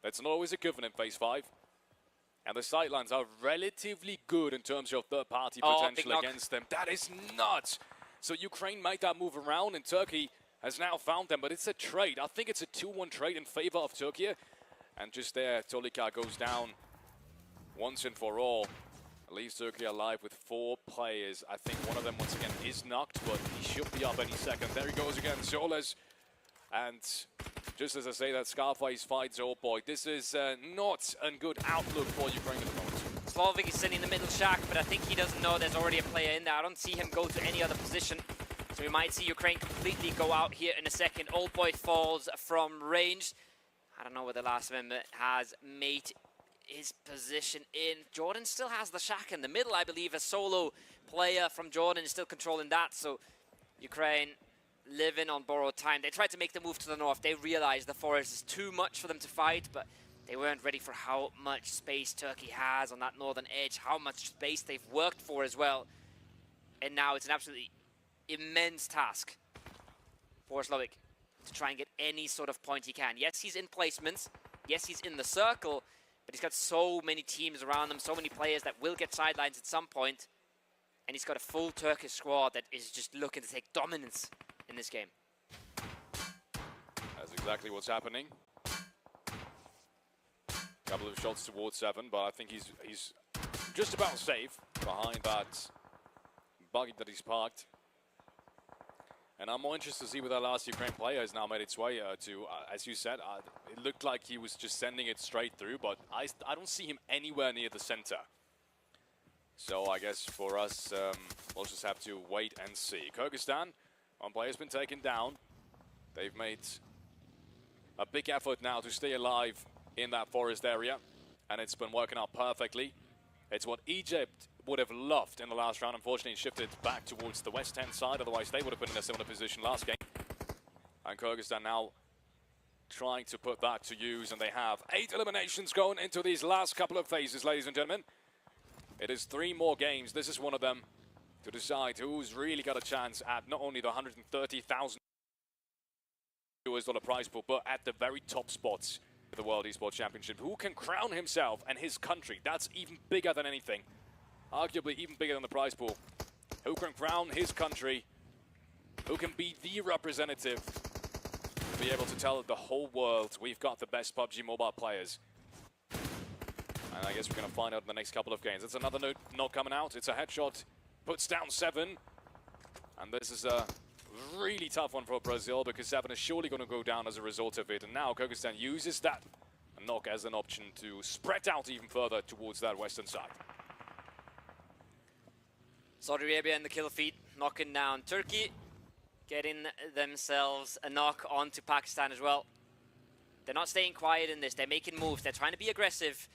Speaker 2: That's not always a given in phase 5. And the sidelines are relatively good in terms of third-party potential against them. That is nuts! So Ukraine made that move around, and Turkey has now found them, but it's a trade. I think it's a 2-1 trade in favor of Turkey. And just there, Tolika goes down once and for all. Leaves Turkey alive with 4 players. I think one of them, once again, is knocked, but he should be up any second. There he goes again, Soles. And just as I say that, Scarface fights Old Boy. This is not a good outlook for Ukraine at the moment.
Speaker 1: Slovik is sitting in the middle shack, but I think he doesn't know there's already a player in there. I don't see him go to any other position. So we might see Ukraine completely go out here in a second. Old Boy falls from range. I don't know where the last member has made his position in. Jordan still has the shack in the middle, I believe. A solo player from Jordan is still controlling that. So Ukraine living on borrowed time. They tried to make the move to the north. They realized the forest is too much for them to fight, but they weren't ready for how much space Turkey has on that northern edge, how much space they've worked for as well. And now it's an absolutely immense task for Slovik to try and get any sort of point he can. Yes, he's in placements. Yes, he's in the circle, but he's got so many teams around him, so many players that will get sidelines at some point. And he's got a full Turkish squad that is just looking to take dominance in this game.
Speaker 2: That's exactly what's happening. Couple of shots towards 7, but I think he's just about safe behind that buggy that he's parked. And I'm more interested to see where that last Ukraine player has now made its way to. As you said, it looked like he was just sending it straight through, but I don't see him anywhere near the center. So I guess for us, we'll just have to wait and see. Kyrgyzstan, one player's been taken down. They've made a big effort now to stay alive in that forest area, and it's been working out perfectly. It's what Egypt would have loved in the last round. Unfortunately, it shifted back towards the west-hand side. Otherwise, they would have been in a similar position last game. And Kyrgyzstan now trying to put that to use, and they have 8 eliminations going into these last couple of phases, ladies and gentlemen. It is 3 more games. This is one of them to decide who's really got a chance at not only the $130,000 prize pool, but at the very top spots of the World Esports Championship. Who can crown himself and his country? That's even bigger than anything. Arguably even bigger than the prize pool. Who can crown his country? Who can be the representative to be able to tell the whole world we've got the best PUBG Mobile players. And I guess we're going to find out in the next couple of games. It's another knock coming out. It's a headshot. Puts down 7. And this is a really tough one for Brazil because 7 is surely going to go down as a result of it. And now Kyrgyzstan uses that knock as an option to spread out even further towards that western side.
Speaker 1: Saudi Arabia in the kill feed, knocking down Turkey, getting themselves a knock onto Pakistan as well. They're not staying quiet in this. They're making moves. They're trying to be aggressive.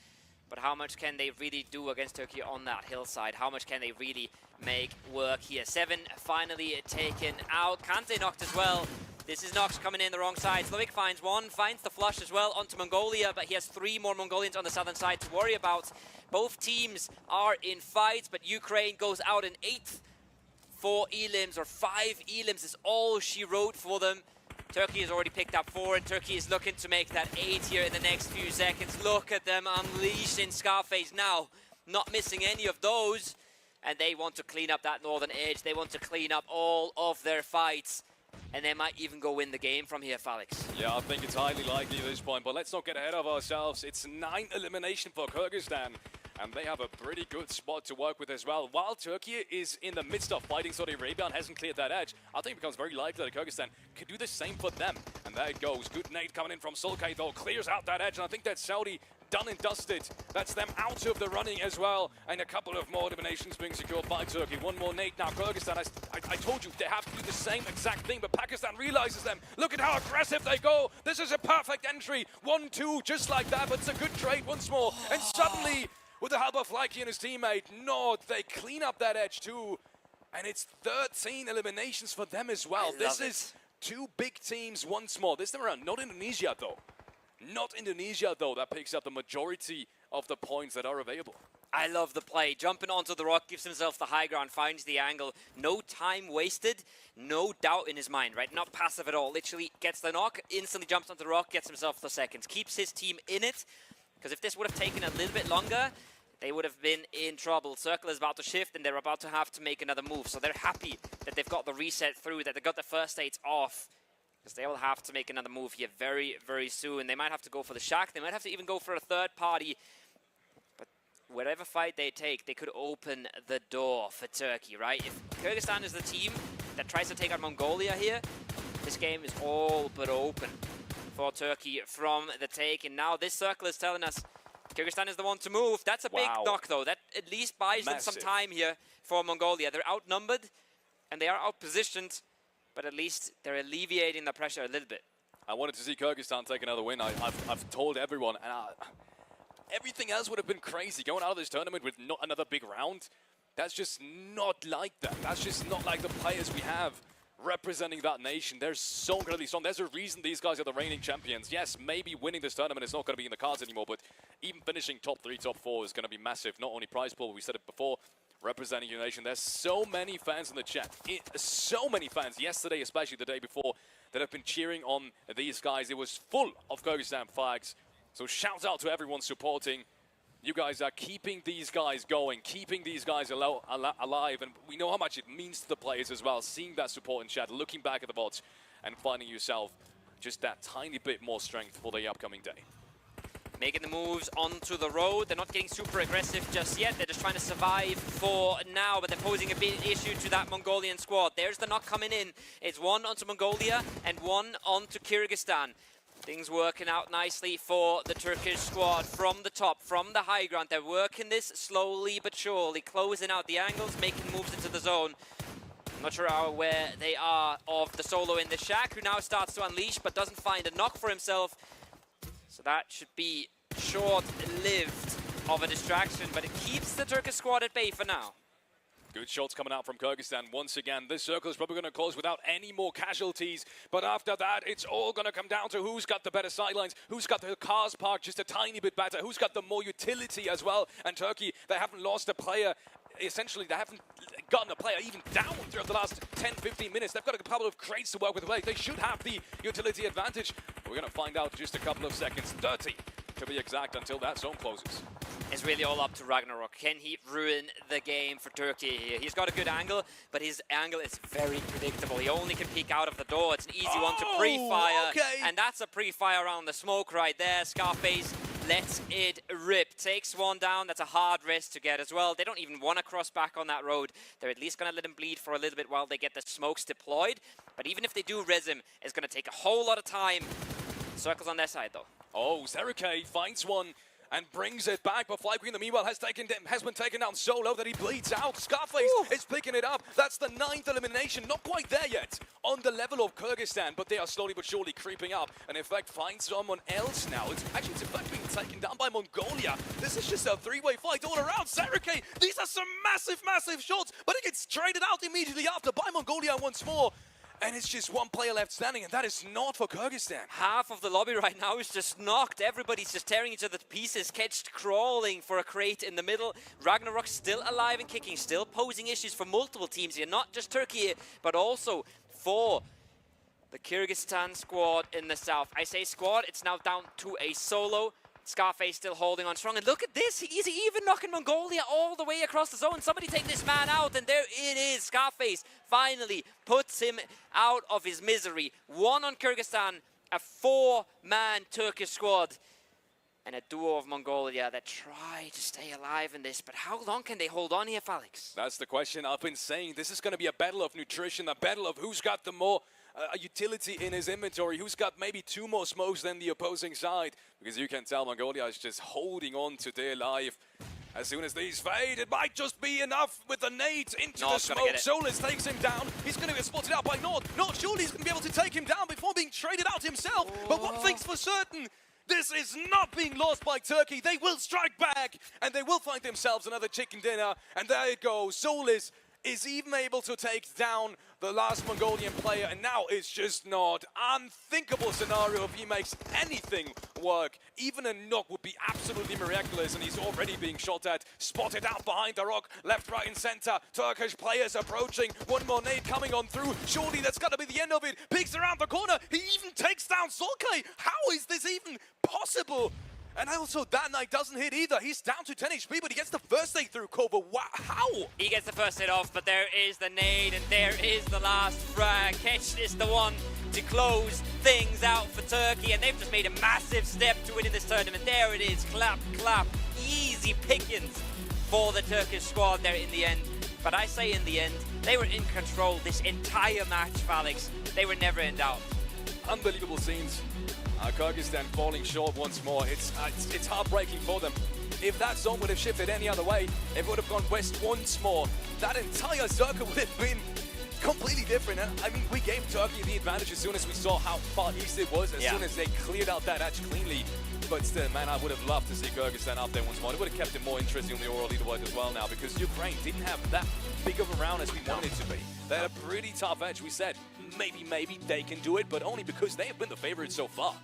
Speaker 1: But how much can they really do against Turkey on that hillside? How much can they really make work here? 7 finally taken out. Kante knocked as well. This is Nox coming in the wrong side. Slovik finds 1, finds the flush as well onto Mongolia, but he has 3 more Mongolians on the southern side to worry about. Both teams are in fights, but Ukraine goes out in 8th. 4 elims, or 5 elims is all she wrote for them. Turkey has already picked up 4, and Turkey is looking to make that 8 here in the next few seconds. Look at them unleashing Scarface now, not missing any of those. And they want to clean up that northern edge. They want to clean up all of their fights. And they might even go win the game from here, Felix.
Speaker 2: Yeah, I think it's highly likely at this point, but let's not get ahead of ourselves. It's 9 elimination for Kyrgyzstan, and they have a pretty good spot to work with as well. While Turkey is in the midst of fighting Saudi Arabia and hasn't cleared that edge, I think it becomes very likely that Kyrgyzstan could do the same for them. And there it goes. Good nade coming in from Solkay, though. Clears out that edge, and I think that's Saudi done and dusted. That's them out of the running as well. And a couple of more eliminations being secured by Turkey. 1 more nade now. Kyrgyzstan, I told you, they have to do the same exact thing, but Pakistan realizes them. Look at how aggressive they go. This is a perfect entry. 1-2, just like that, but it's a good trade once more. And suddenly, with the help of Laiki and his teammate, Nord, they clean up that edge too. And it's 13 eliminations for them as well. This is 2 big teams once more. This time around, not Indonesia though. Not Indonesia though, that picks up the majority of the points that are available.
Speaker 1: I love the play. Jumping onto the rock, gives himself the high ground, finds the angle. No time wasted, no doubt in his mind, right? Not passive at all. Literally gets the knock, instantly jumps onto the rock, gets himself the seconds. Keeps his team in it, because if this would have taken a little bit longer, they would have been in trouble. Circle is about to shift, and they're about to have to make another move. So they're happy that they've got the reset through, that they got the first states off, because they will have to make another move here very, very soon. They might have to go for the shack. They might have to even go for a third party. But whatever fight they take, they could open the door for Turkey, right? If Kyrgyzstan is the team that tries to take out Mongolia here, this game is all but open for Turkey from the take. And now this circle is telling us Kyrgyzstan is the one to move. That's a big knock, though. That at least buys them some time here for Mongolia. They're outnumbered, and they are outpositioned. But at least they're alleviating the pressure a little bit.
Speaker 2: I wanted to see Kyrgyzstan take another win. I've told everyone, and everything else would have been crazy. Going out of this tournament with not another big round, that's just not like that. That's just not like the players we have representing that nation. They're so incredibly strong. There's a reason these guys are the reigning champions. Yes, maybe winning this tournament is not going to be in the cards anymore, but even finishing top 3, top 4 is going to be massive. Not only prize pool, we said it before, representing your nation. There's so many fans in the chat. So many fans, yesterday, especially the day before, that have been cheering on these guys. It was full of Kyrgyzstan flags. So shout out to everyone supporting. You guys are keeping these guys going, keeping these guys alive. And we know how much it means to the players as well. Seeing that support in chat, looking back at the bots, and finding yourself just that tiny bit more strength for the upcoming day.
Speaker 1: Making the moves onto the road. They're not getting super aggressive just yet. They're just trying to survive for now, but they're posing a big issue to that Mongolian squad. There's the knock coming in. It's 1 onto Mongolia and 1 onto Kyrgyzstan. Things working out nicely for the Turkish squad from the top, from the high ground. They're working this slowly but surely, closing out the angles, making moves into the zone. I'm not sure how aware they are of the solo in the shack, who now starts to unleash, but doesn't find a knock for himself. So that should be short-lived of a distraction, but it keeps the Turkish squad at bay for now.
Speaker 2: Good shots coming out from Kyrgyzstan once again. This circle is probably going to close without any more casualties. But after that, it's all going to come down to who's got the better sidelines, who's got the cars parked just a tiny bit better, who's got the more utility as well. And Turkey, they haven't lost a player. Essentially, they haven't gotten a player even down throughout the last 10-15 minutes. They've got a couple of crates to work with. They should have the utility advantage. We're going to find out in just a couple of seconds. 30 to be exact, until that zone closes.
Speaker 1: It's really all up to Ragnarok. Can he ruin the game for Turkey here? He's got a good angle, but his angle is very predictable. He only can peek out of the door. It's an easy one to pre-fire.
Speaker 2: Okay.
Speaker 1: And that's a pre-fire around the smoke right there. Scarface lets it rip. Takes one down. That's a hard risk to get as well. They don't even want to cross back on that road. They're at least going to let him bleed for a little bit while they get the smokes deployed. But even if they do res him, it's going to take a whole lot of time. Circles on their side, though.
Speaker 2: Oh, Sanhok finds one and brings it back, but Fly Queen, the meanwhile, has been taken down so low that he bleeds out. Scarface is picking it up. That's the 9th elimination. Not quite there yet on the level of Kyrgyzstan, but they are slowly but surely creeping up, and in fact find someone else now. It's in fact being taken down by Mongolia. This is just a three-way fight all around. Sanhok, these are some massive shots, but it gets traded out immediately after by Mongolia once more. And it's just one player left standing, and that is not for Kyrgyzstan.
Speaker 1: Half of the lobby right now is just knocked. Everybody's just tearing each other to pieces. Ketched crawling for a crate in the middle. Ragnarok still alive and kicking, still posing issues for multiple teams here. Not just Turkey, but also for the Kyrgyzstan squad in the south. I say squad, it's now down to a solo. Scarface still holding on strong, and look at this, he's even knocking Mongolia all the way across the zone. Somebody take this man out, and there it is. Scarface finally puts him out of his misery. One on Kyrgyzstan, a 4-man Turkish squad, and a duo of Mongolia that try to stay alive in this. But how long can they hold on here, Felix?
Speaker 2: That's the question. I've been saying this is going to be a battle of nutrition, a battle of who's got the more utility in his inventory, who's got maybe 2 more smokes than the opposing side, because you can tell Mongolia is just holding on to their life. As soon as these fade, it might just be enough with the nade into the smoke. Solus takes him down. He's going to get spotted out by Nord. Nord surely he's going to be able to take him down before being traded out himself. But one thing's for certain, this is not being lost by Turkey. They will strike back, and they will find themselves another chicken dinner. And there it goes. Solus is even able to take down the last Mongolian player, and now it's just not unthinkable scenario if he makes anything work. Even a knock would be absolutely miraculous, and he's already being shot at, spotted out behind the rock, left, right, and center. Turkish players approaching, one more nade coming on through. Surely that's got to be the end of it. Peeks around the corner, he even takes down Solkay. How is this even possible? And also, that knight doesn't hit either. He's down to 10 HP, but he gets the first nade through cover. Wow, how?
Speaker 1: He gets the first hit off, but there is the nade, and there is the last frag. Ketch is the one to close things out for Turkey, and they've just made a massive step to win in this tournament. There it is, clap, clap. Easy pickings for the Turkish squad there in the end. But I say in the end, they were in control this entire match, Felix. They were never in doubt.
Speaker 2: Unbelievable scenes. Kyrgyzstan falling short once more. It's heartbreaking for them. If that zone would have shifted any other way, if it would have gone west once more, that entire circle would have been completely different. I mean, we gave Turkey the advantage as soon as we saw how far east it was, as soon as they cleared out that edge cleanly. But still, man, I would have loved to see Kyrgyzstan up there once more. It would have kept it more interesting on the overall leaderboard as well now, because Ukraine didn't have that big of a round as we wanted it to be. They had a pretty tough edge. We said, maybe they can do it, but only because they have been the favorites so far.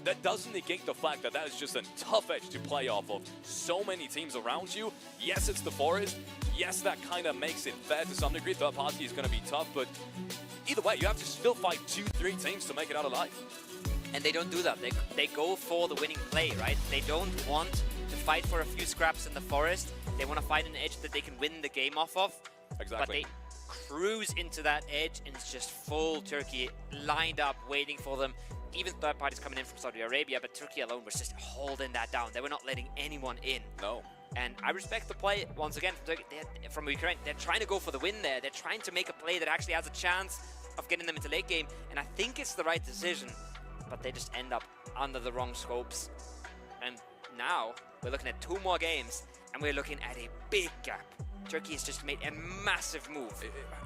Speaker 2: That doesn't negate the fact that that is just a tough edge to play off of. So many teams around you. Yes, it's the Forest. Yes, that kind of makes it fair to some degree. Third party is going to be tough, but either way, you have to still fight 2-3 teams to make it out alive.
Speaker 1: And they don't do that. They go for the winning play, right? They don't want to fight for a few scraps in the Forest. They want to find an edge that they can win the game off of.
Speaker 2: Exactly.
Speaker 1: But they cruise into that edge, and it's just full Turkey lined up, waiting for them. Even third parties coming in from Saudi Arabia, but Turkey alone was just holding that down. They were not letting anyone in.
Speaker 2: No.
Speaker 1: And I respect the play, once again, from Ukraine. They're trying to go for the win there. They're trying to make a play that actually has a chance of getting them into late game. And I think it's the right decision, but they just end up under the wrong scopes. And now we're looking at 2 more games, and we're looking at a big gap. Turkey has just made a massive move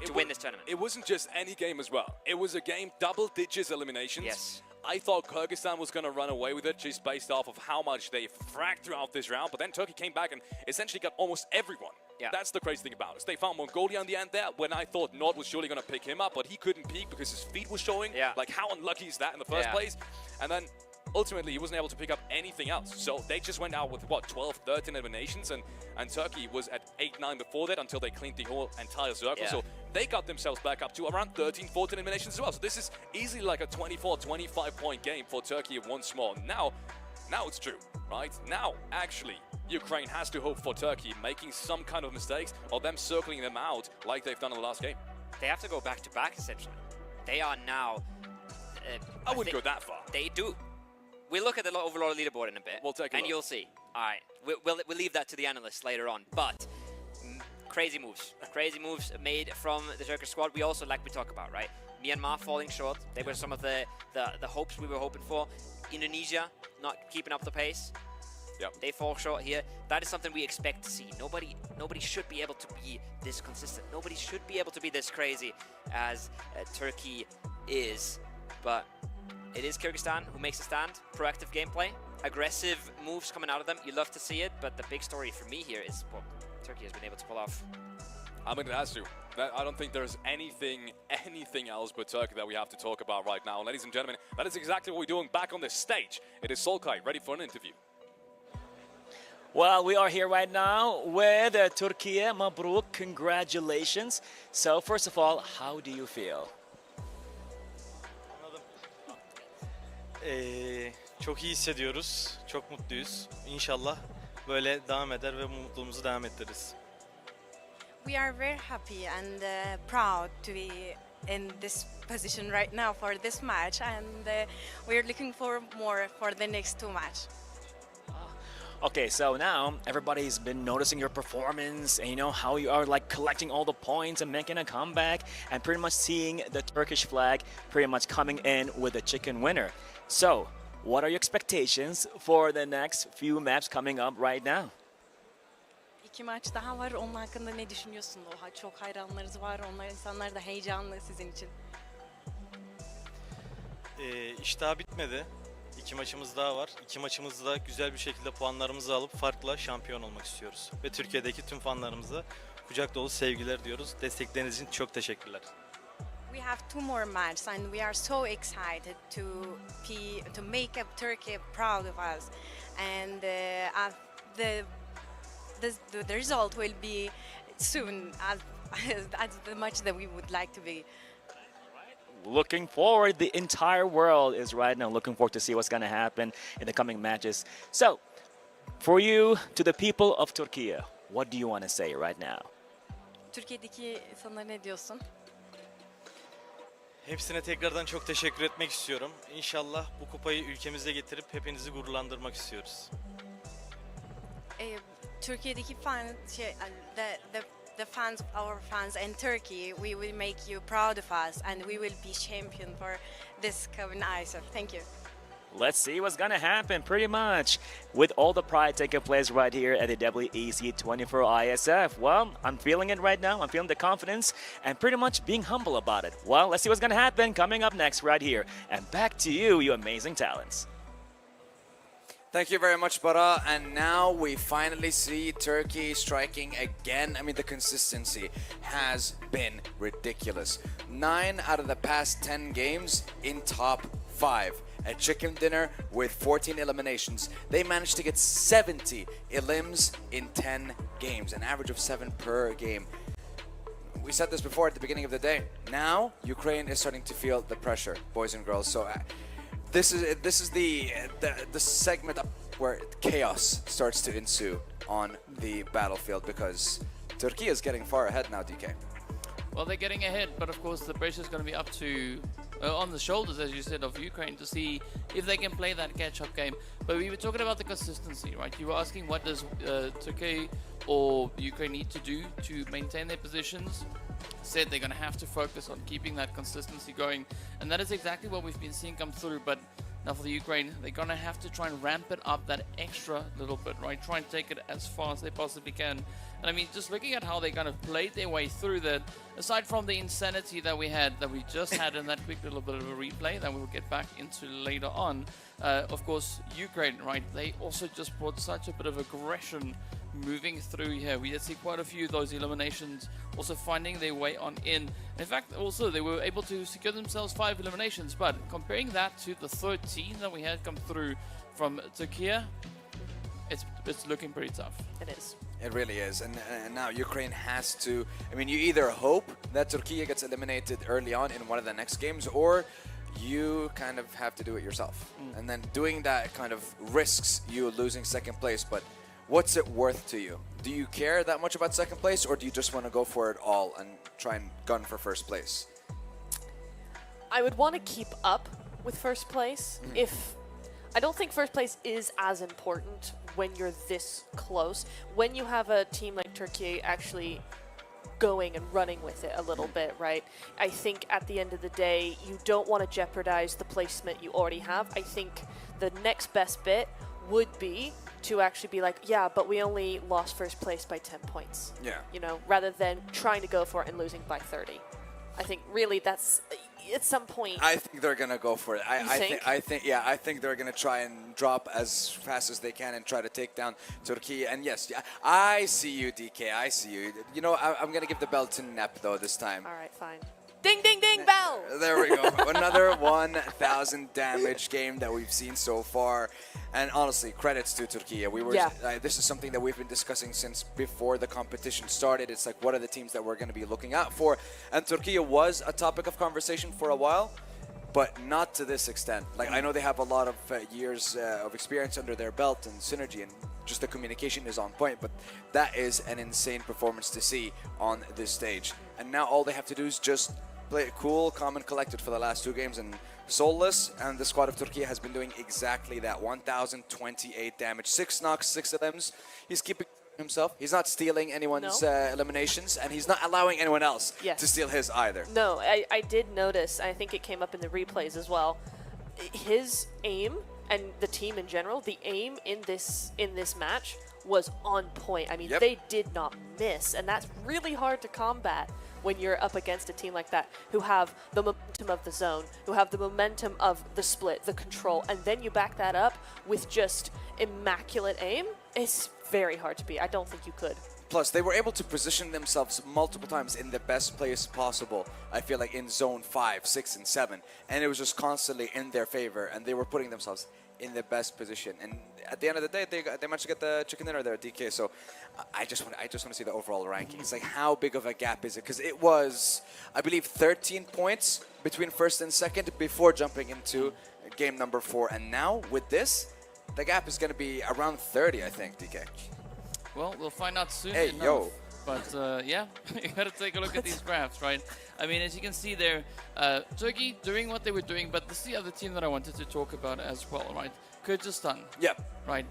Speaker 1: to win this tournament. It
Speaker 2: wasn't just any game as well. It was a game, double digits eliminations.
Speaker 1: Yes.
Speaker 2: I thought Kyrgyzstan was going to run away with it just based off of how much they fragged throughout this round, but then Turkey came back and essentially got almost everyone.
Speaker 1: Yeah.
Speaker 2: That's the crazy thing about it. They found Mongolia on the end there when I thought Nord was surely going to pick him up, but he couldn't peek because his feet were showing.
Speaker 1: Yeah.
Speaker 2: Like, how unlucky is that in the first place? And then ultimately, he wasn't able to pick up anything else. So they just went out with, what, 12, 13 eliminations, and Turkey was at 8-9 before that until they cleaned the whole entire circle.
Speaker 1: Yeah.
Speaker 2: So they got themselves back up to around 13, 14 eliminations as well. So this is easily like a 24, 25 point game for Turkey once more. Now it's true. right? Now, actually, Ukraine has to hope for Turkey making some kind of mistakes or them circling them out like they've done in the last game.
Speaker 1: They have to go back to back, essentially. They are now...
Speaker 2: I wouldn't go that far.
Speaker 1: They do. We'll look at the overall leaderboard in a bit.
Speaker 2: We'll take a
Speaker 1: and
Speaker 2: look.
Speaker 1: You'll see. All right. We'll leave that to the analysts later on. But crazy moves. Crazy moves made from the Turkish squad. We also, like we talk about, right? Myanmar falling short. They were some of the hopes we were hoping for. Indonesia not keeping up the pace.
Speaker 2: Yep.
Speaker 1: They fall short here. That is something we expect to see. Nobody should be able to be this consistent. Nobody should be able to be this crazy as Turkey is. But it is Kyrgyzstan who makes a stand. Proactive gameplay. Aggressive moves coming out of them. You love to see it, but the big story for me here is what Turkey has been able to pull off.
Speaker 2: I mean, it has to. I don't think there's anything else but Turkey that we have to talk about right now. Ladies and gentlemen, that is exactly what we're doing back on this stage. It is Solkay, ready for an interview.
Speaker 3: Well, we are here right now with Turkey. Mabruk, congratulations. So, first of all, how do you feel?
Speaker 4: Çok iyi hissediyoruz, çok mutluyuz. İnşallah böyle devam eder ve mutluluğumuzu devam ettiririz.
Speaker 5: We are very happy and proud to be in this position right now for this match, and we're looking for more for the next two matches.
Speaker 3: Okay, so now everybody's been noticing your performance and you know how you are like collecting all the points and making a comeback and pretty much seeing the Turkish flag pretty much coming in with a chicken winner. So, what are your expectations for the next few maps coming up right now?
Speaker 5: İki maç daha var. Onun hakkında ne düşünüyorsun? Çok hayranlarınız var. Onlar insanlar da heyecanlı sizin için.
Speaker 4: İş daha bitmedi. İki maçımız daha var. İki maçımızda güzel bir şekilde puanlarımızı alıp farkla şampiyon olmak istiyoruz. Ve Türkiye'deki tüm fanlarımıza kucak dolu sevgiler diyoruz. Destekleriniz için çok teşekkürler.
Speaker 5: We have two more matches, and we are so excited to make Turkey proud of us. And the result will be soon as the match that we would like to be.
Speaker 3: Looking forward, the entire world is right now looking forward to see what's going to happen in the coming matches. So, for you, to the people of Turkey, what do you want to say right now?
Speaker 5: Türkiye'deki insanlara ne diyorsun?
Speaker 4: Hepsine tekrardan çok teşekkür etmek istiyorum. İnşallah bu kupayı ülkemize getirip hepinizi gururlandırmak istiyoruz.
Speaker 5: Türkiye'deki the fans, our fans in Turkey, we will make you proud of us, and we will be champion for this coming ISF. Thank you.
Speaker 3: Let's see what's going to happen pretty much with all the pride taking place right here at the WEC 24 ISF. Well, I'm feeling it right now. I'm feeling the confidence and pretty much being humble about it. Well, let's see what's going to happen coming up next right here. And back to you, you amazing talents.
Speaker 6: Thank you very much, Bara. And now we finally see Turkey striking again. I mean, the consistency has been ridiculous. 9 out of the past 10 games in top 5. A chicken dinner with 14 eliminations. They managed to get 70 elims in 10 games, an average of 7 per game. We said this before at the beginning of the day. Now, Ukraine is starting to feel the pressure, boys and girls. So this is the segment where chaos starts to ensue on the battlefield because Turkey is getting far ahead now, DK.
Speaker 7: Well, they're getting ahead, but of course the pressure is going to be up to on the shoulders, as you said, of Ukraine to see if they can play that catch-up game. But we were talking about the consistency, right? You were asking what does Turkey or Ukraine need to do to maintain their positions. Said they're going to have to focus on keeping that consistency going, and that is exactly what we've been seeing come through. But now for the Ukraine, they're going to have to try and ramp it up that extra little bit, right? Try and take it as far as they possibly can. And I mean, just looking at how they kind of played their way through that, aside from the insanity that we just had in that quick little bit of a replay that we'll get back into later on, of course, Ukraine, right? They also just brought such a bit of aggression moving through here. We did see quite a few of those eliminations also finding their way on in. In fact, also they were able to secure themselves 5 eliminations, but comparing that to the 13 that we had come through from Turkey, it's looking pretty tough.
Speaker 5: It is.
Speaker 6: It really is, and now Ukraine has to. I mean, you either hope that Turkey gets eliminated early on in one of the next games, or you kind of have to do it yourself. And then doing that kind of risks you losing second place, but what's it worth to you? Do you care that much about second place, or do you just want to go for it all and try and gun for first place?
Speaker 8: I would want to keep up with first place. If I don't think first place is as important when you're this close. When you have a team like Turkey actually going and running with it a little bit, right? I think at the end of the day, you don't want to jeopardize the placement you already have. I think the next best bit would be to actually be like, yeah, but we only lost first place by 10 points.
Speaker 6: Yeah.
Speaker 8: You know, rather than trying to go for it and losing by 30. I think really that's at some point.
Speaker 6: I think they're gonna go for it. I think they're gonna try and drop as fast as they can and try to take down Turkey. And yes, I see you, DK. I see you. You know, I'm gonna give the bell to Nep though this time.
Speaker 8: All right, fine. Ding, ding, ding, bell!
Speaker 6: There we go. Another 1,000 damage game that we've seen so far. And honestly, credits to Turkey. This is something that we've been discussing since before the competition started. It's like, what are the teams that we're going to be looking out for? And Turkey was a topic of conversation for a while, but not to this extent. Like, I know they have a lot of years of experience under their belt and synergy, and just the communication is on point, but that is an insane performance to see on this stage. And now all they have to do is just play it cool, calm, and collected for the last two games, and Soulless and the squad of Turkey has been doing exactly that. 1,028 damage, 6 knocks, 6 limbs. He's keeping himself. He's not stealing anyone's eliminations, and he's not allowing anyone else to steal his either.
Speaker 8: No, I did notice, I think it came up in the replays as well, his aim and the team in general, the aim in this match was on point. I mean, they did not miss, and that's really hard to combat when you're up against a team like that who have the momentum of the zone, who have the momentum of the split, the control, and then you back that up with just immaculate aim. It's very hard to beat. I don't think you could.
Speaker 6: Plus, they were able to position themselves multiple times in the best place possible, I feel like in zone 5, 6, and 7. And it was just constantly in their favor, and they were putting themselves in the best position. And at the end of the day, they managed to get the chicken dinner there, DK. So I just want to see the overall rankings. Like, how big of a gap is it? Because it was, I believe, 13 points between first and second before jumping into game number 4. And now, with this, the gap is going to be around 30, I think, DK.
Speaker 7: Well, we'll find out soon
Speaker 6: Hey,
Speaker 7: enough.
Speaker 6: yo.
Speaker 7: But yeah, you gotta take a look at these graphs, right? I mean, as you can see there, Turkey doing what they were doing, but this is the other team that I wanted to talk about as well, right? Kyrgyzstan.
Speaker 6: Yeah.
Speaker 7: Right.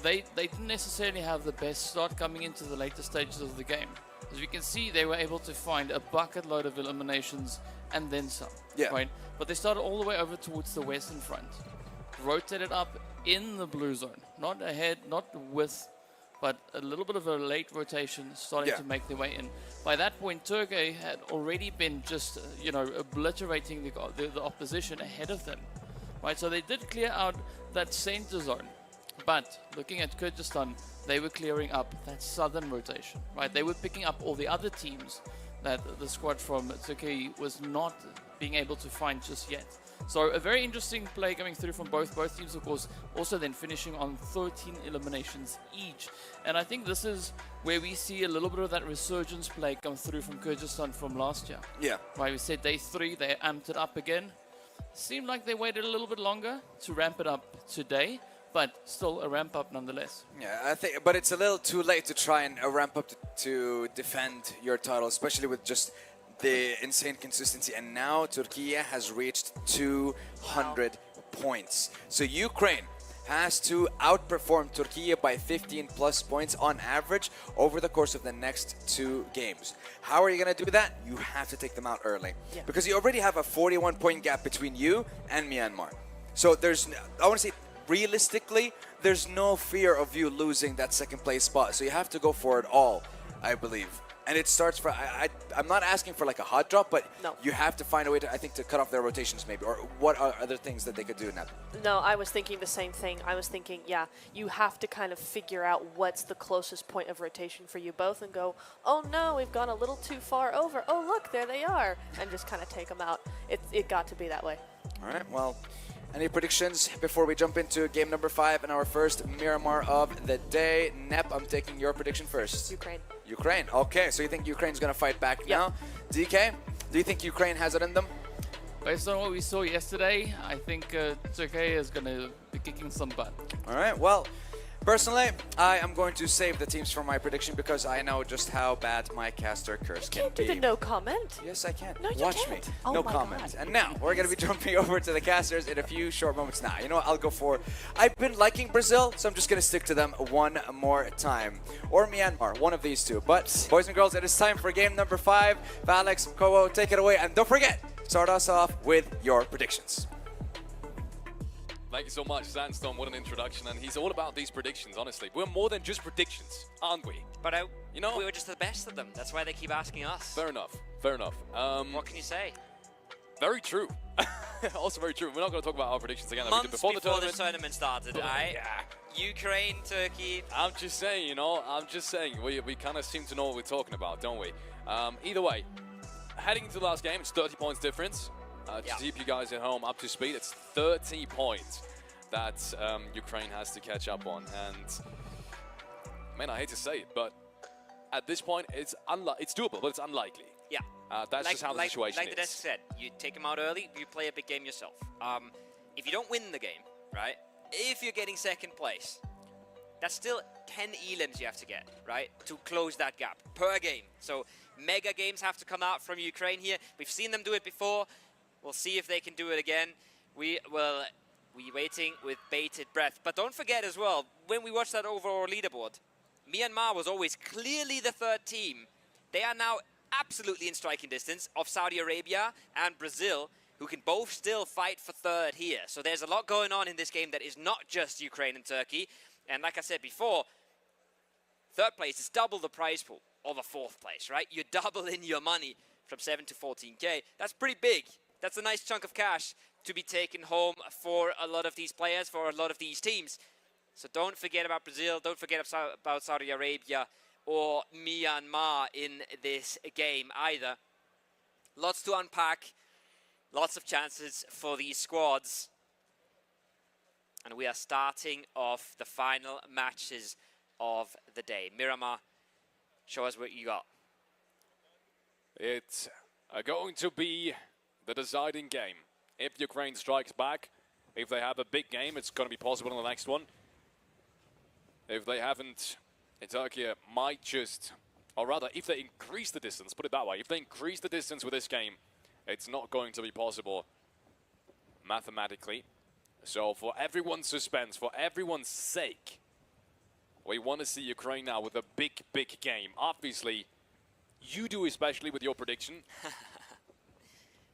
Speaker 7: They didn't necessarily have the best start coming into the later stages of the game. As we can see, they were able to find a bucket load of eliminations and then some.
Speaker 6: Yeah.
Speaker 7: Right. But they started all the way over towards the western front, rotated up in the blue zone, not ahead, not with, but a little bit of a late rotation starting to make their way in. By that point, Turkey had already been just, obliterating the opposition ahead of them, right? So they did clear out that center zone, but looking at Kyrgyzstan, they were clearing up that southern rotation, right? They were picking up all the other teams that the squad from Turkey was not being able to find just yet. So a very interesting play coming through from both teams, of course, also then finishing on 13 eliminations each. And I think this is where we see a little bit of that resurgence play come through from Kyrgyzstan from last year.
Speaker 6: Yeah.
Speaker 7: Right, we said day 3, they amped it up again. Seemed like they waited a little bit longer to ramp it up today, but still a ramp up nonetheless.
Speaker 6: Yeah, I think, but it's a little too late to try and ramp up to defend your title, especially with just the insane consistency. And now Turkey has reached 200 points. So Ukraine has to outperform Turkey by 15 plus points on average over the course of the next 2 games. How are you going to do that? You have to take them out early.
Speaker 8: Yeah.
Speaker 6: Because you already have a 41 point gap between you and Myanmar. So I want to say, realistically, there's no fear of you losing that second place spot. So you have to go for it all, I believe. And it starts for, I'm not asking for like a hot drop, but you have to find a way to, I think, to cut off their rotations maybe. Or what are other things that they could do now?
Speaker 8: No, I was thinking the same thing. I was thinking, you have to kind of figure out what's the closest point of rotation for you both and go, oh no, we've gone a little too far over. Oh look, there they are. And just kind of take them out. It got to be that way.
Speaker 6: All right, well, any predictions before we jump into game number 5 and our first Miramar of the day? Nep, I'm taking your prediction first.
Speaker 8: Ukraine.
Speaker 6: Okay, so you think Ukraine's going to fight back now? DK, do you think Ukraine has it in them?
Speaker 7: Based on what we saw yesterday, I think Turkey is going to be kicking some butt.
Speaker 6: All right, well, personally, I am going to save the teams for my prediction because I know just how bad my caster curse can
Speaker 8: Can't do
Speaker 6: be.
Speaker 8: the no comment.
Speaker 6: Yes, I can.
Speaker 8: No, you
Speaker 6: Watch
Speaker 8: can't.
Speaker 6: me.
Speaker 8: Oh
Speaker 6: No
Speaker 8: my
Speaker 6: comment.
Speaker 8: God.
Speaker 6: And now we're going to be jumping over to the casters in a few short moments now. You know what? I'll go for... I've been liking Brazil, so I'm just going to stick to them one more time. Or Myanmar, one of these two. But, boys and girls, it is time for game number 5. Alex, Kowo, take it away. And don't forget, start us off with your predictions.
Speaker 2: Thank you so much, Sandstorm. What an introduction. And he's all about these predictions, honestly. We're more than just predictions, aren't we?
Speaker 1: But
Speaker 2: You know-
Speaker 1: we were just the best of them. That's why they keep asking us.
Speaker 2: Fair enough. Fair enough.
Speaker 1: What can you say?
Speaker 2: Very true. Also very true. We're not going to talk about our predictions again. Like we
Speaker 1: Months
Speaker 2: did before the tournament.
Speaker 1: this tournament started, right?
Speaker 2: Yeah.
Speaker 1: Ukraine, Turkey.
Speaker 2: I'm just saying, you know, we kind of seem to know what we're talking about, don't we? Either way, heading into the last game, it's 30 points difference. To keep you guys at home up to speed, it's 30 points that Ukraine has to catch up on. And, man, I hate to say it, but at this point, it's doable, but it's unlikely.
Speaker 1: Yeah.
Speaker 2: That's just how the situation
Speaker 1: like the desk
Speaker 2: is.
Speaker 1: said, you take them out early, you play a big game yourself. If you don't win the game, right? If you're getting second place, that's still 10 elims you have to get, right? To close that gap per game. So mega games have to come out from Ukraine here. We've seen them do it before. We'll see if they can do it again. We will be waiting with bated breath. But don't forget as well, when we watch that overall leaderboard, Myanmar was always clearly the third team. They are now absolutely in striking distance of Saudi Arabia and Brazil, who can both still fight for third here. So there's a lot going on in this game that is not just Ukraine and Turkey. And like I said before, third place is double the prize pool of a fourth place, right? You're doubling your money from 7 to 14K. That's pretty big. That's a nice chunk of cash to be taken home for a lot of these players, for a lot of these teams. So don't forget about Brazil, don't forget about Saudi Arabia or Myanmar in this game either. Lots to unpack, lots of chances for these squads. And we are starting off the final matches of the day. Miramar, show us what you got.
Speaker 2: It's going to be the deciding game. If Ukraine strikes back, if they have a big game, it's going to be possible in the next one. If they haven't, Turkey might just, or rather, if they increase the distance, put it that way, if they increase the distance with this game, it's not going to be possible mathematically. So for everyone's suspense, for everyone's sake, we want to see Ukraine now with a big, big game. Obviously, you do, especially with your prediction.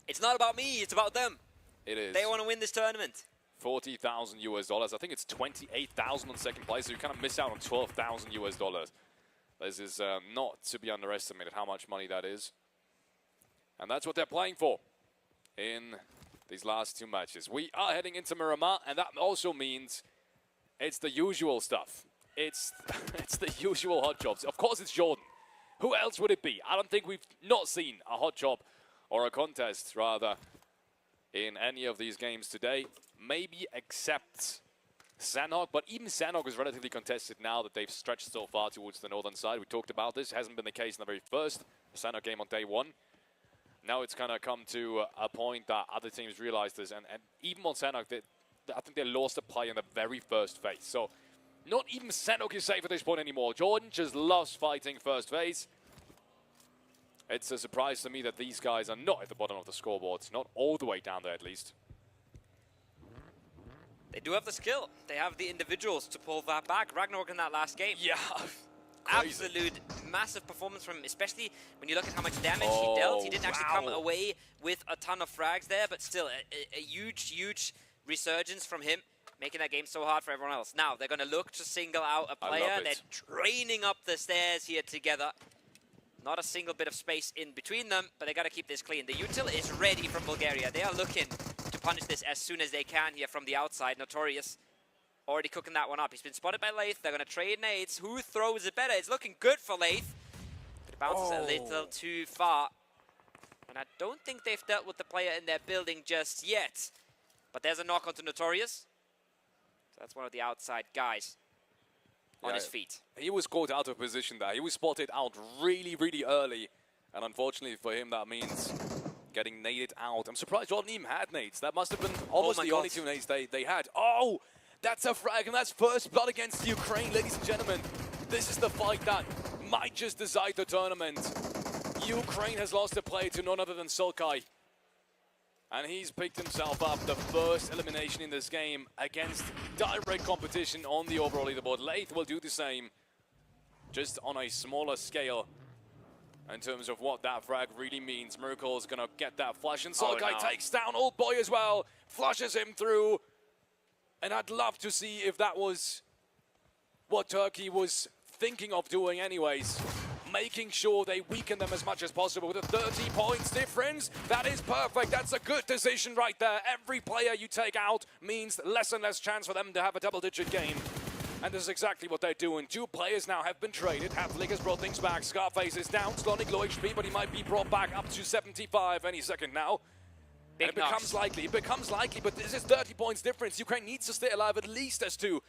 Speaker 1: It's not about me, it's about them.
Speaker 2: It is.
Speaker 1: They want to win this tournament.
Speaker 2: $40,000. I think it's 28,000 on second place, so you kind of miss out on $12,000. This is not to be underestimated how much money that is. And that's what they're playing for in these last two matches. We are heading into Miramar, and that also means it's the usual stuff. It's the usual hot jobs. Of course, it's Jordan. Who else would it be? I don't think we've not seen a hot job or a contest, rather, in any of these games today. Maybe except Sanhok, but even Sanhok is relatively contested now that they've stretched so far towards the northern side. We talked about this. It hasn't been the case in the very first Sanhok game on day one. Now it's kind of come to a point that other teams realize this, and even on Sanhok, I think they lost a play in the very first phase. So not even Sanhok is safe at this point anymore. Jordan just loves fighting first phase. It's a surprise to me that these guys are not at the bottom of the scoreboards, not all the way down there at least.
Speaker 1: They do have the skill. They have the individuals to pull that back. Ragnarok in that last game.
Speaker 2: Yeah.
Speaker 1: Absolute massive performance from him, especially when you look at how much damage he dealt. He didn't actually come away with a ton of frags there, but still a huge, huge resurgence from him, making that game so hard for everyone else. Now, they're going to look to single out a player. They're training up the stairs here together. Not a single bit of space in between them, but they got to keep this clean. The util is ready from Bulgaria. They are looking to punish this as soon as they can here from the outside. Notorious already cooking that one up. He's been spotted by Lath. They're going to trade nades. Who throws it better? It's looking good for Lath. But it bounces a little too far. And I don't think they've dealt with the player in their building just yet. But there's a knock onto Notorious. So that's one of the outside guys on his feet.
Speaker 2: He was caught out of position there. He was spotted out really, really early. And unfortunately for him, that means getting naded out. I'm surprised Jordan even had nades. That must have been almost
Speaker 1: my
Speaker 2: the only
Speaker 1: God.
Speaker 2: 2 nades they had. Oh, that's a frag, and that's first blood against Ukraine, ladies and gentlemen. This is the fight that might just decide the tournament. Ukraine has lost a player to none other than Sulkai. And he's picked himself up the first elimination in this game against direct competition on the overall leaderboard. Lathe will do the same, just on a smaller scale in terms of what that frag really means. Miracle's gonna get that flash, and Sulkai takes down Old Boy as well, flushes him through. And I'd love to see if that was what Turkey was thinking of doing anyways. Making sure they weaken them as much as possible with a 30 points difference. That is perfect. That's a good decision right there. Every player you take out means less and less chance for them to have a double-digit game. And this is exactly what they're doing. 2 players now have been traded. Havlik has brought things back. Scarface is down. Slonic low HP, but he might be brought back up to 75 any second now. And it becomes likely. It becomes likely, but this is 30 points difference. Ukraine needs to stay alive at least as 2.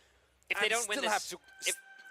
Speaker 1: If they don't win this,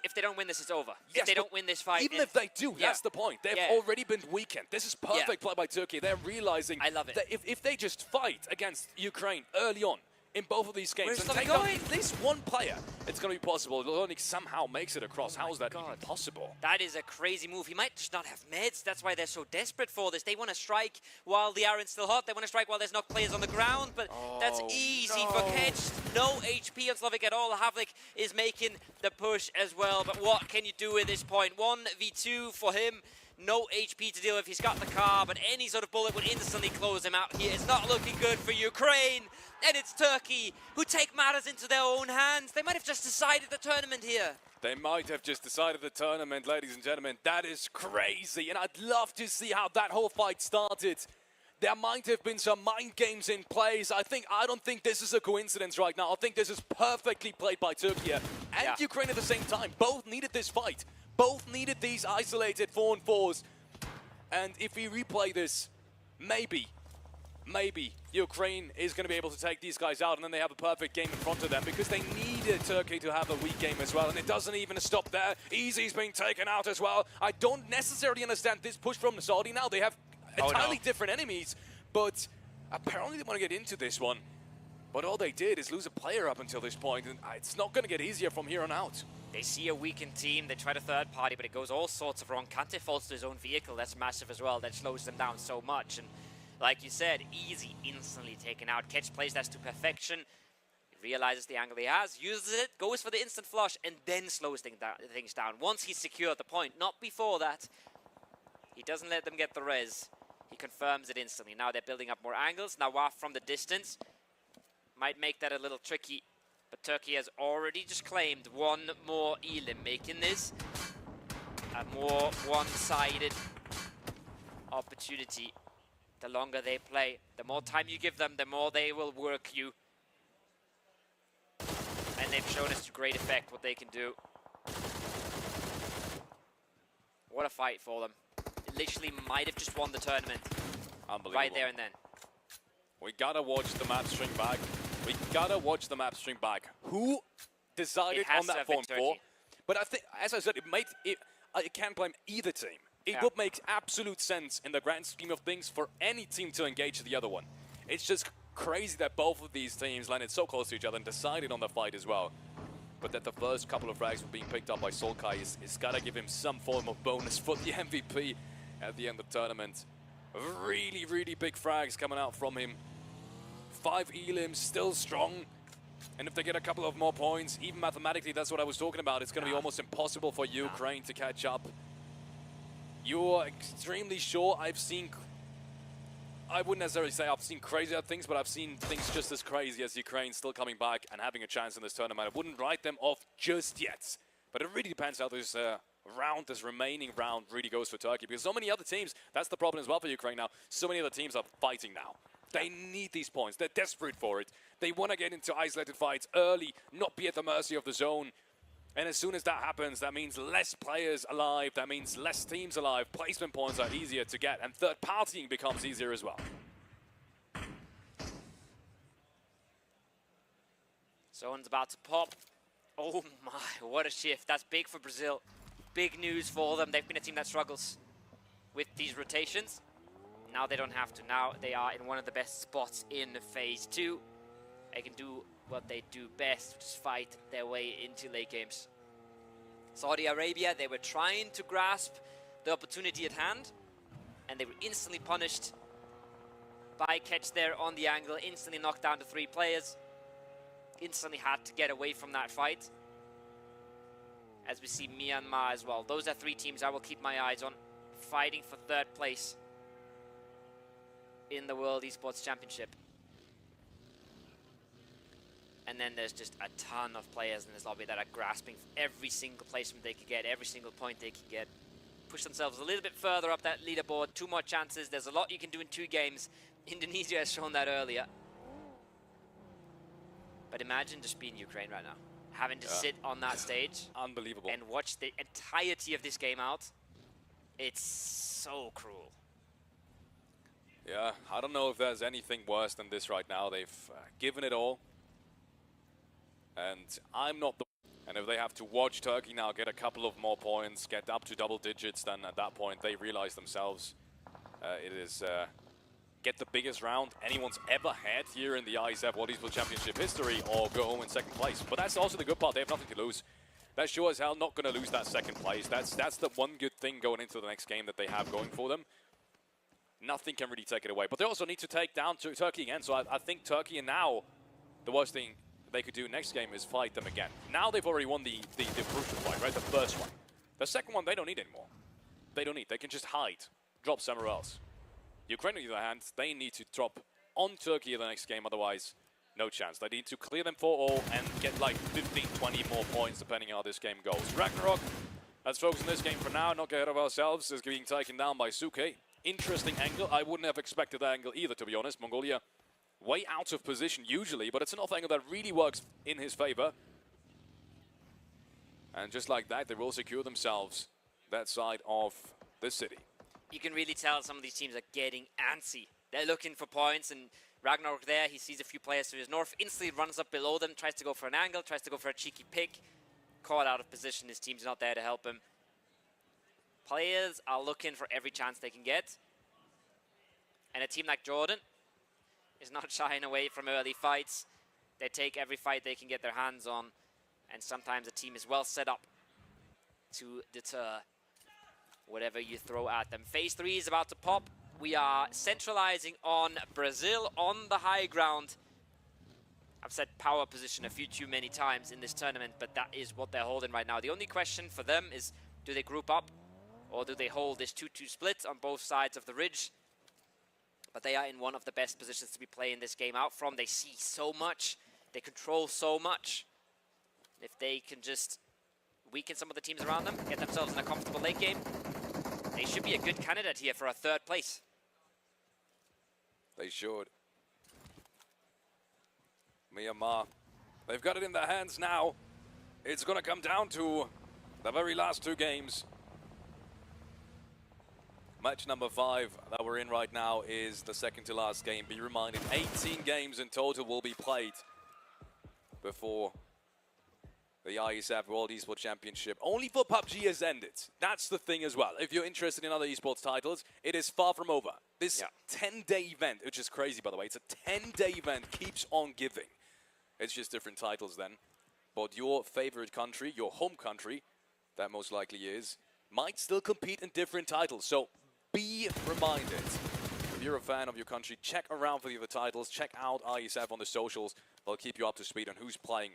Speaker 1: if they don't win this, it's over.
Speaker 2: Yes,
Speaker 1: if they don't win this fight,
Speaker 2: even if they do, that's the point. They've already been weakened. This is perfect play by Turkey. They're realizing that if they just fight against Ukraine early on in both of these games and take out at least 1 player, it's going to be possible. Lonic somehow makes it across. How is that even possible?
Speaker 1: That is a crazy move. He might just not have meds. That's why they're so desperate for this. They want to strike while the iron's still hot. They want to strike while there's no players on the ground, but that's easy for Ketch. No HP on Slavic at all. Havlik is making the push as well, but what can you do at this point? 1v2 for him. No HP to deal with. He's got the car, but any sort of bullet would instantly close him out here. It's not looking good for Ukraine. And it's Turkey who take matters into their own hands. They might have just decided the tournament here.
Speaker 2: They might have just decided the tournament, ladies and gentlemen. That is crazy, and I'd love to see how that whole fight started. There might have been some mind games in place. I don't think this is a coincidence right now. I think this is perfectly played by Turkey and Ukraine at the same time. Both needed this fight. Both needed these isolated 4-on-4s. And if we replay this, maybe Ukraine is going to be able to take these guys out, and then they have a perfect game in front of them, because they needed Turkey to have a weak game as well. And it doesn't even stop there. Easy's being taken out as well. I don't necessarily understand this push from the Saudi now. They have entirely different enemies, but apparently they want to get into this one. But all they did is lose a player up until this point, and it's not going to get easier from here on out.
Speaker 1: They see a weakened team, they try to third party, but it goes all sorts of wrong. Kante falls to his own vehicle, that's massive as well. That slows them down so much. And like you said, Easy instantly taken out. Ketch plays that to perfection. He realizes the angle he has, uses it, goes for the instant flush, and then slows things down. Once he's secured the point, not before that. He doesn't let them get the res. He confirms it instantly. Now they're building up more angles. Nawaf from the distance might make that a little tricky. But Turkey has already just claimed 1 more Elim, making this a more one-sided opportunity. The longer they play, the more time you give them, the more they will work you. And they've shown us to great effect what they can do. What a fight for them. It literally might have just won the tournament.
Speaker 2: Unbelievable.
Speaker 1: Right there and then.
Speaker 2: We gotta watch the map string back. We gotta watch the map string back. Who decided on that 4-on-4? But I think, as I said, I can't blame either team. It would make absolute sense in the grand scheme of things for any team to engage the other one. It's just crazy that both of these teams landed so close to each other and decided on the fight as well. But that the first couple of frags were being picked up by Sulkai is gotta give him some form of bonus for the MVP at the end of the tournament. Really, really big frags coming out from him. 5 Elims, still strong. And if they get a couple of more points, even mathematically, that's what I was talking about. It's going to be almost impossible for Ukraine to catch up. You're extremely sure. I wouldn't necessarily say I've seen crazier things, but I've seen things just as crazy as Ukraine still coming back and having a chance in this tournament. I wouldn't write them off just yet. But it really depends how this this remaining round really goes for Turkey. Because so many other teams, that's the problem as well for Ukraine now. So many other teams are fighting now. They need these points. They're desperate for it. They want to get into isolated fights early, not be at the mercy of the zone. And as soon as that happens, that means less players alive. That means less teams alive. Placement points are easier to get. And third partying becomes easier as well.
Speaker 1: Zone's about to pop. Oh my, what a shift. That's big for Brazil. Big news for them. They've been a team that struggles with these rotations. Now they don't have to. Now they are in one of the best spots in phase 2. They can do what they do best, which is fight their way into late games. Saudi Arabia, they were trying to grasp the opportunity at hand, and they were instantly punished by catch there on the angle, instantly knocked down to 3 players, instantly had to get away from that fight. As we see Myanmar as well. Those are 3 teams I will keep my eyes on, fighting for 3rd place in the World Esports Championship. And then there's just a ton of players in this lobby that are grasping every single placement they could get, every single point they could get. Push themselves a little bit further up that leaderboard, 2 more chances. There's a lot you can do in 2 games. Indonesia has shown that earlier. But imagine just being Ukraine right now. Having to sit on that stage.
Speaker 2: Unbelievable.
Speaker 1: And watch the entirety of this game out. It's so cruel.
Speaker 2: Yeah, I don't know if there's anything worse than this right now. They've given it all. And I'm not the... And if they have to watch Turkey now get a couple of more points, get up to double digits, then at that point they realize themselves it is get the biggest round anyone's ever had here in the ISF World Esports Championship history, or go home in 2nd place. But that's also the good part. They have nothing to lose. They're sure as hell not going to lose that 2nd place. That's the one good thing going into the next game that they have going for them. Nothing can really take it away. But they also need to take down Turkey again. So I think Turkey, and now the worst thing they could do next game is fight them again. Now they've already won the crucial fight, right? The first one. The second one they don't need anymore. They don't need. They can just hide, drop somewhere else. Ukraine, on the other hand, they need to drop on Turkey in the next game, otherwise no chance. They need to clear them 4-all and get like 15, 20 more points depending on how this game goes. Ragnarok, let's focus on this game for now, not get ahead of ourselves, is being taken down by Suke. Interesting angle. I wouldn't have expected that angle either, to be honest. Mongolia way out of position usually, but it's an off angle that really works in his favor. And just like that, they will secure themselves that side of the city.
Speaker 1: You can really tell some of these teams are getting antsy. They're looking for points, and Ragnarok there, he sees a few players to his north, instantly runs up below them, tries to go for an angle, tries to go for a cheeky pick. Caught out of position, his team's not there to help him. Players are looking for every chance they can get. And a team like Jordan is not shying away from early fights. They take every fight they can get their hands on. And sometimes a team is well set up to deter whatever you throw at them. Phase 3 is about to pop. We are centralizing on Brazil on the high ground. I've said power position a few too many times in this tournament, but that is what they're holding right now. The only question for them is, do they group up or do they hold this 2-2 split on both sides of the ridge? But they are in one of the best positions to be playing this game out from. They see so much. They control so much. If they can just weaken some of the teams around them, get themselves in a comfortable late game, they should be a good candidate here for a 3rd place.
Speaker 2: They should. Myanmar, they've got it in their hands now. It's going to come down to the very last 2 games. Match number 5 that we're in right now is the second to last game. Be reminded, 18 games in total will be played before the ISF World Esports Championship. Only for PUBG has ended. That's the thing as well. If you're interested in other esports titles, it is far from over. This 10-day event, which is crazy by the way, it's a 10-day event, keeps on giving. It's just different titles then. But your favorite country, your home country, that most likely is, might still compete in different titles. So be reminded, if you're a fan of your country, check around for the other titles, check out ISF on the socials. They'll keep you up to speed on who's playing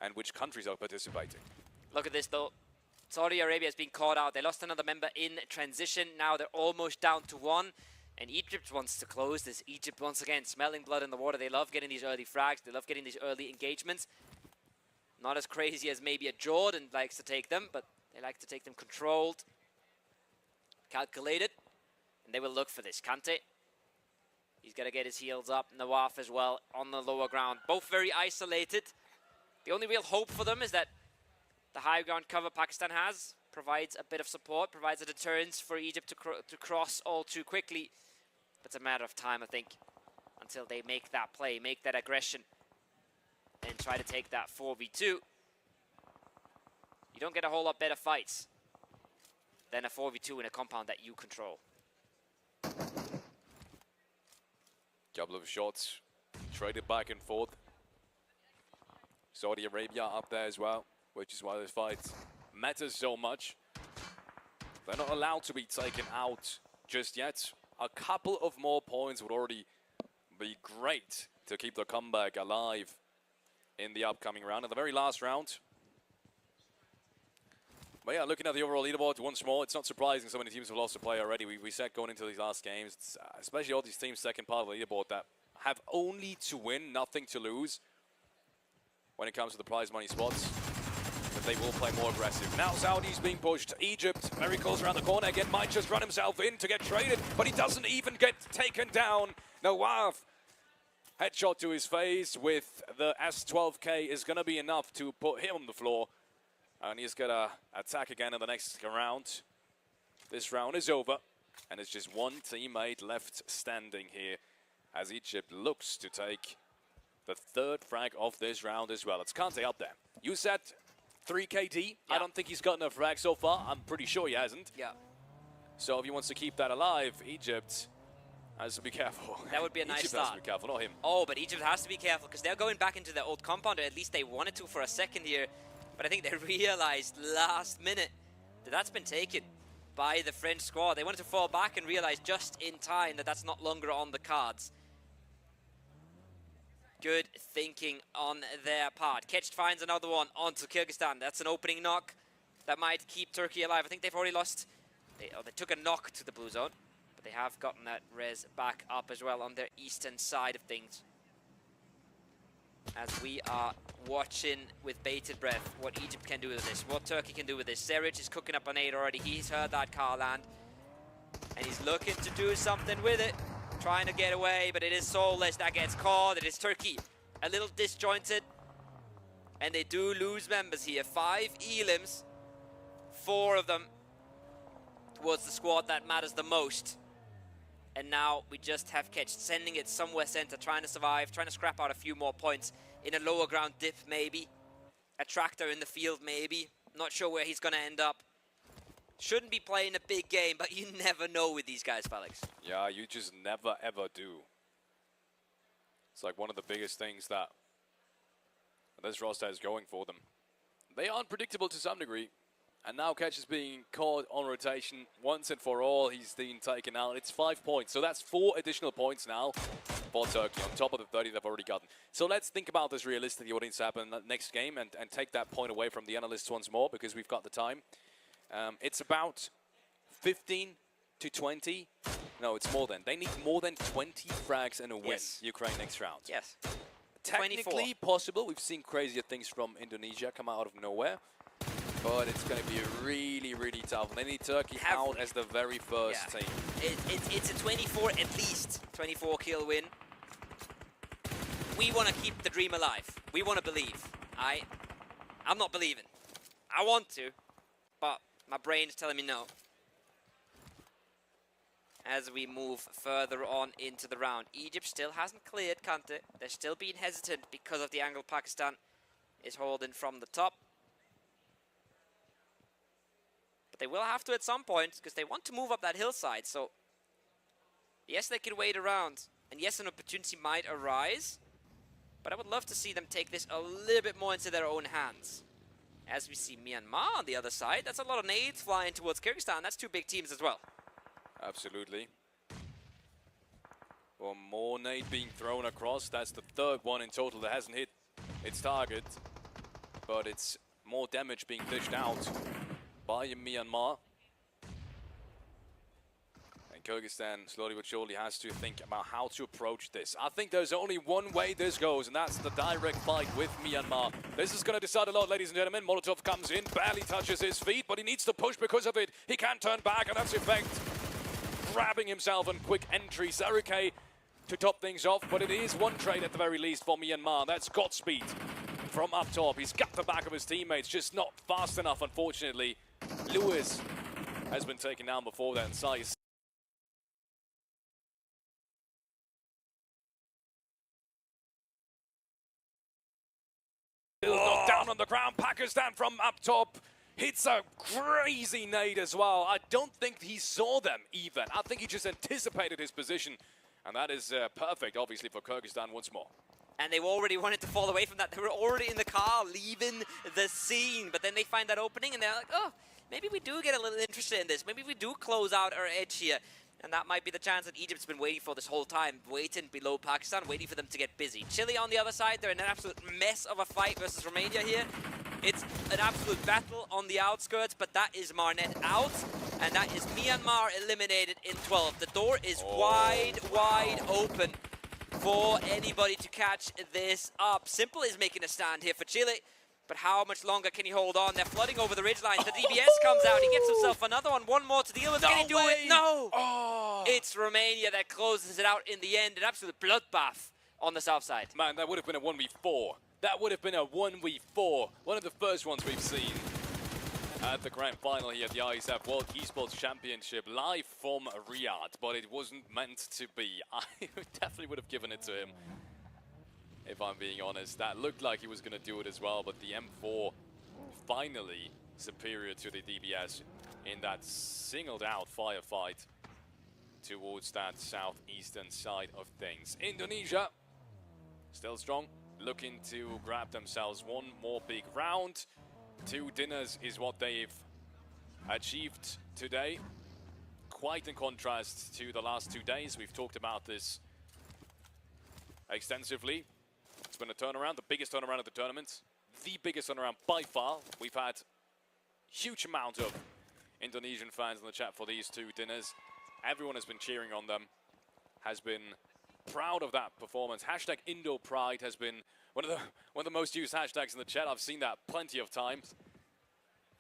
Speaker 2: and which countries are participating.
Speaker 1: Look at this though. Saudi Arabia has been caught out. They lost another member in transition. Now they're almost down to 1. And Egypt wants to close this. Egypt once again smelling blood in the water. They love getting these early frags. They love getting these early engagements. Not as crazy as maybe a Jordan likes to take them, but they like to take them controlled, calculated. And they will look for this. Kante, he's got to get his heels up. Nawaf as well on the lower ground. Both very isolated. The only real hope for them is that the high ground cover Pakistan has provides a bit of support, provides a deterrence for Egypt to cross all too quickly. But it's a matter of time, I think, until they make that play, make that aggression, and try to take that 4v2. You don't get a whole lot better fights than a 4v2 in a compound that you control.
Speaker 2: Couple of shots traded back and forth. Saudi Arabia up there as well, which is why this fight matters so much. They're not allowed to be taken out just yet. A couple of more points would already be great to keep the comeback alive in the upcoming round. In the very last round. But yeah, looking at the overall leaderboard once more, it's not surprising so many teams have lost a player already. We said going into these last games, especially all these teams second part of the leaderboard that have only to win, nothing to lose when it comes to the prize money spots. But they will play more aggressive. Now Saudi's being pushed. Egypt, very close around the corner again, might just run himself in to get traded, but he doesn't even get taken down. Nawaf, headshot to his face with the S12K is going to be enough to put him on the floor. And he's going to attack again in the next round. This round is over, and it's just one teammate left standing here as Egypt looks to take the third frag of this round as well. It's Kante up there. You said 3 KD. Yeah. I don't think he's got enough frags so far. I'm pretty sure he hasn't.
Speaker 1: Yeah.
Speaker 2: So if he wants to keep that alive, Egypt has to be careful.
Speaker 1: That would be a nice
Speaker 2: Egypt
Speaker 1: start.
Speaker 2: has to be careful, not him.
Speaker 1: Oh, but Egypt has to be careful because they're going back into their old compound, or at least they wanted to for a second here. But I think they realized last minute that that's been taken by the French squad. They wanted to fall back and realized just in time that that's not longer on the cards. Good thinking on their part. Ketch finds another one onto Kyrgyzstan. That's an opening knock that might keep Turkey alive. I think they've already lost. They took a knock to the blue zone, but they have gotten that res back up as well on their eastern side of things. As we are watching with bated breath what Egypt can do with this, what Turkey can do with this. Seric is cooking up an 8 already. He's heard that car land, and he's looking to do something with it. Trying to get away, but it is Soulless that gets caught. It is Turkey, a little disjointed, and they do lose members here. 5 elims, 4 of them was the squad that matters the most. And now we just have Ketch sending it somewhere center, trying to survive, trying to scrap out a few more points in a lower ground dip maybe. A tractor in the field maybe. Not sure where he's going to end up. Shouldn't be playing a big game, but you never know with these guys, Felix.
Speaker 2: Yeah, you just never ever do. It's like one of the biggest things that this roster is going for them. They are unpredictable to some degree. And now Ketch is being caught on rotation once and for all. He's being taken out. It's 5 points. So that's 4 additional points now for Turkey on top of the 30 they've already gotten. So let's think about this realistically, what needs to happen in the next game and take that point away from the analysts once more because we've got the time. It's about 15 to 20. No, it's more than. They need more than 20 frags and a win, yes. Ukraine next round.
Speaker 1: Yes.
Speaker 2: Technically 24. Possible. We've seen crazier things from Indonesia come out of nowhere. But it's going to be really, really tough. They need Turkey out as the very first team.
Speaker 1: It's a 24 at least. 24 kill win. We want to keep the dream alive. We want to believe. I'm not believing. I want to, but my brain is telling me no. As we move further on into the round. Egypt still hasn't cleared Kante. They're still being hesitant because of the angle Pakistan is holding from the top. They will have to at some point because they want to move up that hillside. So, yes, they can wait around. And yes, an opportunity might arise. But I would love to see them take this a little bit more into their own hands. As we see Myanmar on the other side. That's a lot of nades flying towards Kyrgyzstan. That's 2 big teams as well.
Speaker 2: Absolutely. Well, more nade being thrown across. That's the 3rd one in total that hasn't hit its target. But it's more damage being dished out by Myanmar. And Kyrgyzstan slowly but surely has to think about how to approach this. I think there's only one way this goes, and that's the direct fight with Myanmar. This is going to decide a lot, ladies and gentlemen. Molotov comes in, barely touches his feet, but he needs to push because of it. He can't turn back, and that's effect. Grabbing himself on quick entry. Saruke to top things off, but it is one trade at the very least for Myanmar. That's Godspeed from up top. He's got the back of his teammates, just not fast enough, unfortunately. Lewis has been taken down before that, and Size still knocked down on the ground. Pakistan from up top hits a crazy nade as well. I don't think he saw them even. I think he just anticipated his position And that is perfect, obviously, for Kyrgyzstan once more.
Speaker 1: And they already wanted to fall away from that. They were already in the car, leaving the scene. But then they find that opening, and they're like, oh, maybe we do get a little interested in this. Maybe we do close out our edge here. And that might be the chance that Egypt's been waiting for this whole time, waiting below Pakistan, waiting for them to get busy. Chile on the other side, they're in an absolute mess of a fight versus Romania here. It's an absolute battle on the outskirts, but that is Marnet out, and that is Myanmar eliminated in 12. The door is wide open for anybody to catch this up. Simple is making a stand here for Chile. But how much longer can he hold on? They're flooding over the ridgeline. The DBS comes out. He gets himself another one. One more to deal with. Can he do it? No!
Speaker 2: Oh.
Speaker 1: It's Romania that closes it out in the end. An absolute bloodbath on the south side.
Speaker 2: Man, that would have been a 1v4. That would have been a 1v4. One of the first ones we've seen at the grand final here at the ISF World Esports Championship, live from Riyadh. But it wasn't meant to be. I definitely would have given it to him, if I'm being honest. That looked like he was going to do it as well, but the M4 finally superior to the DBS in that singled out firefight towards that southeastern side of things. Indonesia, still strong, looking to grab themselves one more big round. 2 dinners is what they've achieved today. Quite in contrast to the last 2 days. We've talked about this extensively. It's been a turnaround, the biggest turnaround of the tournament. The biggest turnaround by far. We've had huge amount of Indonesian fans in the chat for these 2 dinners. Everyone has been cheering on them, has been proud of that performance. Hashtag IndoPride has been one of the most used hashtags in the chat. I've seen that plenty of times.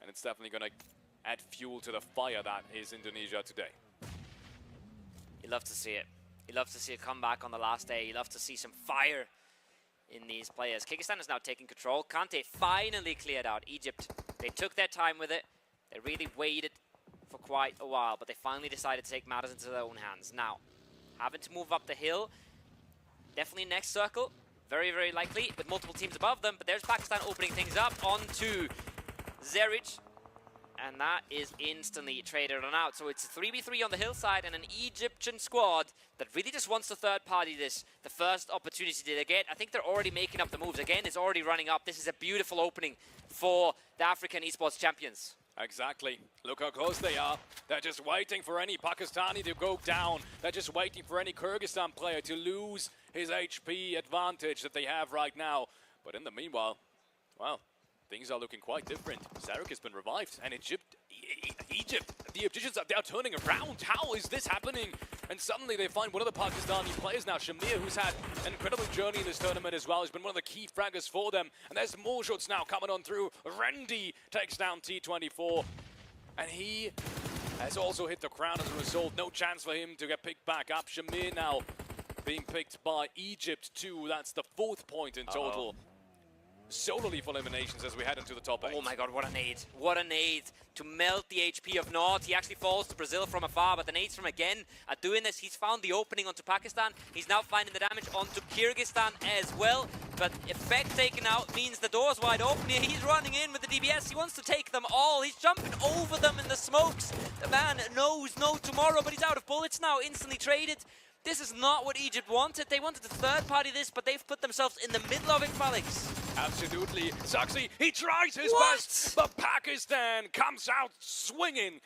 Speaker 2: And it's definitely going to add fuel to the fire that is Indonesia today.
Speaker 1: You love to see it. You love to see it come back on the last day. You love to see some fire in these players. Kyrgyzstan is now taking control. Kante finally cleared out Egypt. They took their time with it. They really waited for quite a while, but they finally decided to take matters into their own hands. Now, having to move up the hill, definitely next circle, very, very likely, with multiple teams above them, but there's Pakistan opening things up onto Zerich, and that is instantly traded on out. So it's a 3v3 on the hillside and an Egyptian squad that really just wants to third party this. The first opportunity they get, I think they're already making up the moves. Again, it's already running up. This is a beautiful opening for the African esports champions.
Speaker 2: Exactly. Look how close they are. They're just waiting for any Pakistani to go down. They're just waiting for any Kyrgyzstan player to lose his HP advantage that they have right now. But in the meanwhile, well, things are looking quite different. Sanhok has been revived, and Egypt, the Egyptians, they are turning around. How is this happening? And suddenly they find one of the Pakistani players now, Shamir, who's had an incredible journey in this tournament as well. He's been one of the key fraggers for them. And there's more shots now coming on through. Randy takes down T24, and he has also hit the ground as a result. No chance for him to get picked back up. Shamir now being picked by Egypt too. That's the 4th point in total. Solo leaf eliminations as we head into the top 8.
Speaker 1: Oh my god, what a nade. What a nade to melt the HP of Nord. He actually falls to Brazil from afar, but the nades from again are doing this. He's found the opening onto Pakistan. He's now finding the damage onto Kyrgyzstan as well. But effect taken out means the door's wide open here. He's running in with the DBS. He wants to take them all. He's jumping over them in the smokes. The man knows no tomorrow, but he's out of bullets now, instantly traded. This is not what Egypt wanted. They wanted to third party this, but they've put themselves in the middle of it, Felix.
Speaker 2: Absolutely. Saxi, he tries his best, but Pakistan comes out swinging.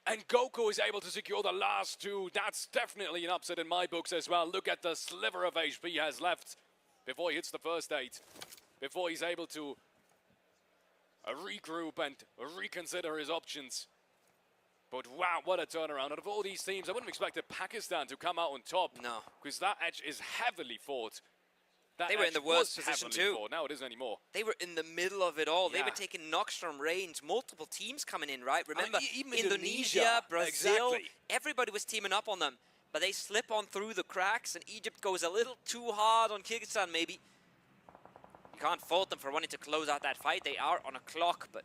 Speaker 2: And Goku is able to secure the last 2. That's definitely an upset in my books as well. Look at the sliver of HP he has left before he hits the first 8. Before he's able to regroup and reconsider his options. But wow, what a turnaround. Out of all these teams, I wouldn't have expected Pakistan to come out on top.
Speaker 1: No.
Speaker 2: Because that edge is heavily fought. That
Speaker 1: they were in the worst position too.
Speaker 2: Fought. Now it isn't anymore.
Speaker 1: They were in the middle of it all.
Speaker 2: Yeah.
Speaker 1: They were taking knocks from range. Multiple teams coming in, right? Remember,
Speaker 2: even
Speaker 1: Indonesia, Brazil,
Speaker 2: exactly.
Speaker 1: Everybody was teaming up on them. But they slip on through the cracks, and Egypt goes a little too hard on Kyrgyzstan, maybe. You can't fault them for wanting to close out that fight. They are on a clock, but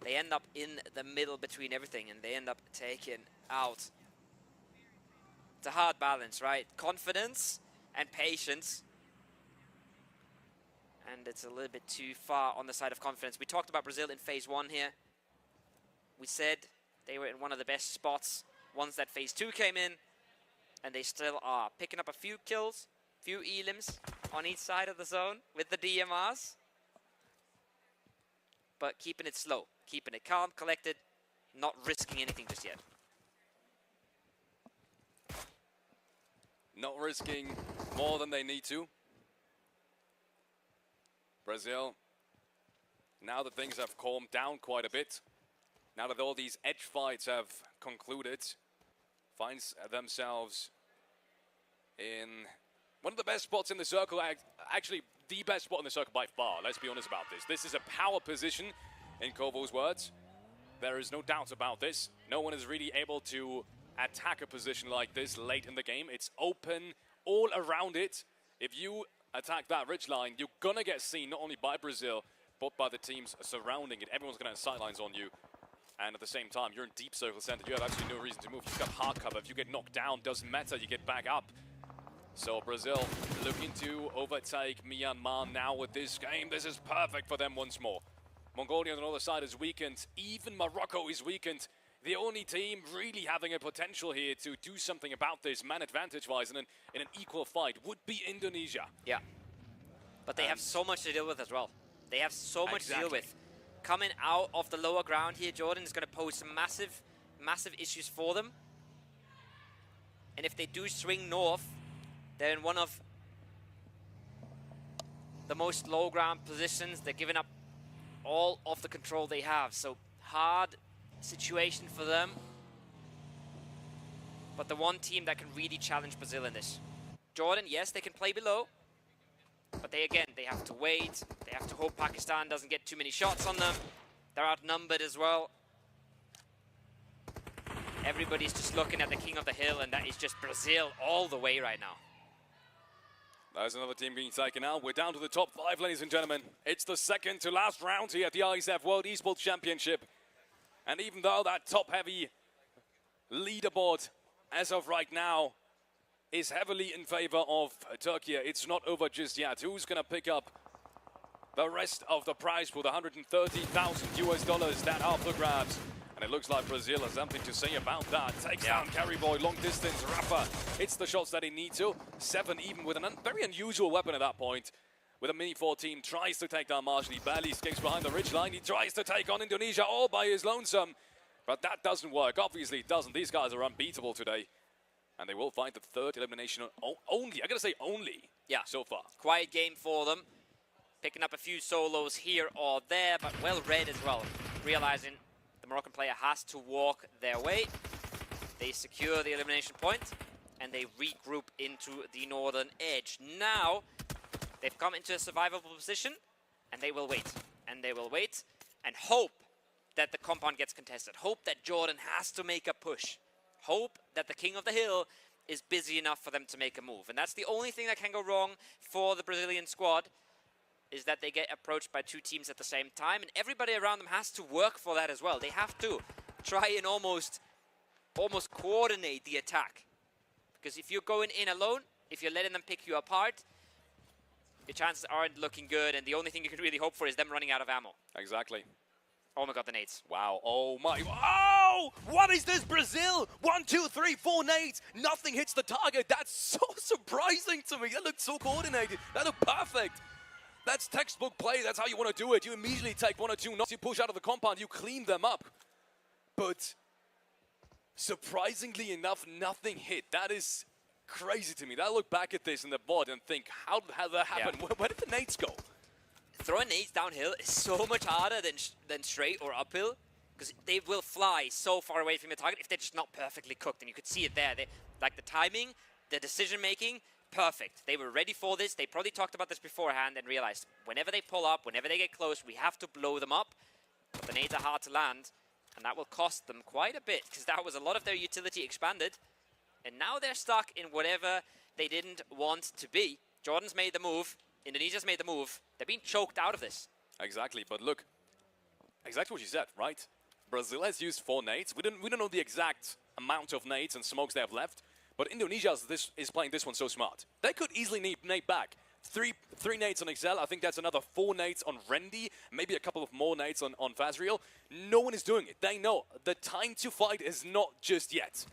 Speaker 1: they end up in the middle between everything, and they end up taking out. It's a hard balance, right? Confidence and patience. And it's a little bit too far on the side of confidence. We talked about Brazil in phase 1 here. We said they were in one of the best spots once that phase 2 came in. and they still are. Picking up a few kills, few elims on each side of the zone with the DMRs. But keeping it slow, keeping it calm, collected, not risking anything just yet.
Speaker 2: Not risking more than they need to. Brazil, now that things have calmed down quite a bit, now that all these edge fights have concluded, finds themselves in one of the best spots in the circle, actually the best spot in the circle by far, let's be honest about this. This is a power position, in Kovo's words. There is no doubt about this. No one is really able to attack a position like this late in the game. It's open all around it. If you attack that ridgeline, you're gonna get seen not only by Brazil, but by the teams surrounding it. Everyone's gonna have sidelines on you. And at the same time, you're in deep circle center. You have absolutely no reason to move. You've got hard cover. If you get knocked down, doesn't matter. You get back up. So Brazil looking to overtake Myanmar now with this game. This is perfect for them once more. Mongolia on the other side is weakened. Even Morocco is weakened. The only team really having a potential here to do something about this, man advantage-wise, and in an equal fight would be Indonesia.
Speaker 1: Yeah. But they have so much to deal with as well. They have so much to deal with. Coming out of the lower ground here, Jordan is going to pose some massive, massive issues for them. And if they do swing north, they're in one of the most low ground positions. They're giving up all of the control they have. So hard situation for them. But the one team that can really challenge Brazil in this. Jordan, yes, they can play below. But they have to wait. They have to hope Pakistan doesn't get too many shots on them. They're outnumbered as well. Everybody's just looking at the king of the hill, and that is just Brazil all the way right now.
Speaker 2: There's another team being taken out. We're down to the top 5, ladies and gentlemen. It's the second to last round here at the ISF World Esports Championship. And even though that top-heavy leaderboard, as of right now, is heavily in favor of Turkey, it's not over just yet. Who's going to pick up the rest of the prize for the $130,000 that are for grabs? And it looks like Brazil has something to say about that. Takes down Carry Boy, long distance, Rafa hits the shots that he needs to. 7 even with a very unusual weapon at that point. With a Mini 14, tries to take down Marshall. He barely escapes behind the ridgeline. He tries to take on Indonesia all by his lonesome. But that doesn't work. Obviously it doesn't. These guys are unbeatable today. And they will find the third elimination only. I gotta say only.
Speaker 1: Yeah.
Speaker 2: So far.
Speaker 1: Quiet game for them. Picking up a few solos here or there, but well read as well. Realizing the Moroccan player has to walk their way. They secure the elimination point, and they regroup into the northern edge. Now, they've come into a survivable position, and they will wait. And they will wait and hope that the compound gets contested. Hope that Jordan has to make a push. Hope that the king of the hill is busy enough for them to make a move. And that's the only thing that can go wrong for the Brazilian squad, is that they get approached by 2 teams at the same time, and everybody around them has to work for that as well. They have to try and almost coordinate the attack. Because if you're going in alone, if you're letting them pick you apart, your chances aren't looking good, and the only thing you can really hope for is them running out of ammo.
Speaker 2: Exactly.
Speaker 1: Oh my god, the nades.
Speaker 2: Wow, oh my,
Speaker 9: Oh! What is this, Brazil? 1, 2, 3, 4 nades. Nothing hits the target. That's so surprising to me. That looked so coordinated. That looked perfect. That's textbook play. That's how you want to do it. You immediately take 1 or 2 knocks, you push out of the compound, you clean them up. But surprisingly enough, nothing hit. That is crazy to me. I look back at this in the board and think, how did that happen?
Speaker 1: Yeah.
Speaker 2: Where did the nades go?
Speaker 1: Throwing nades downhill is so much harder than straight or uphill, because they will fly so far away from your target if they're just not perfectly cooked. And you could see it there. Like the timing, the decision making, perfect. They were ready for this. They probably talked about this beforehand and realized whenever they pull up, whenever they get close, we have to blow them up. But the nades are hard to land, and that will cost them quite a bit, because that was a lot of their utility expanded. And now they're stuck in whatever they didn't want to be. Jordan's made the move. Indonesia's made the move. They're being choked out of this.
Speaker 2: Exactly, but look, exactly what you said, right? Brazil has used 4 nades. We don't know the exact amount of nades and smokes they have left, but Indonesia is playing this one so smart. They could easily nade back. Three nades on Excel. I think that's another 4 nades on Rendy. Maybe a couple of more nades on Fazriel. No one is doing it. They know the time to fight is not just yet.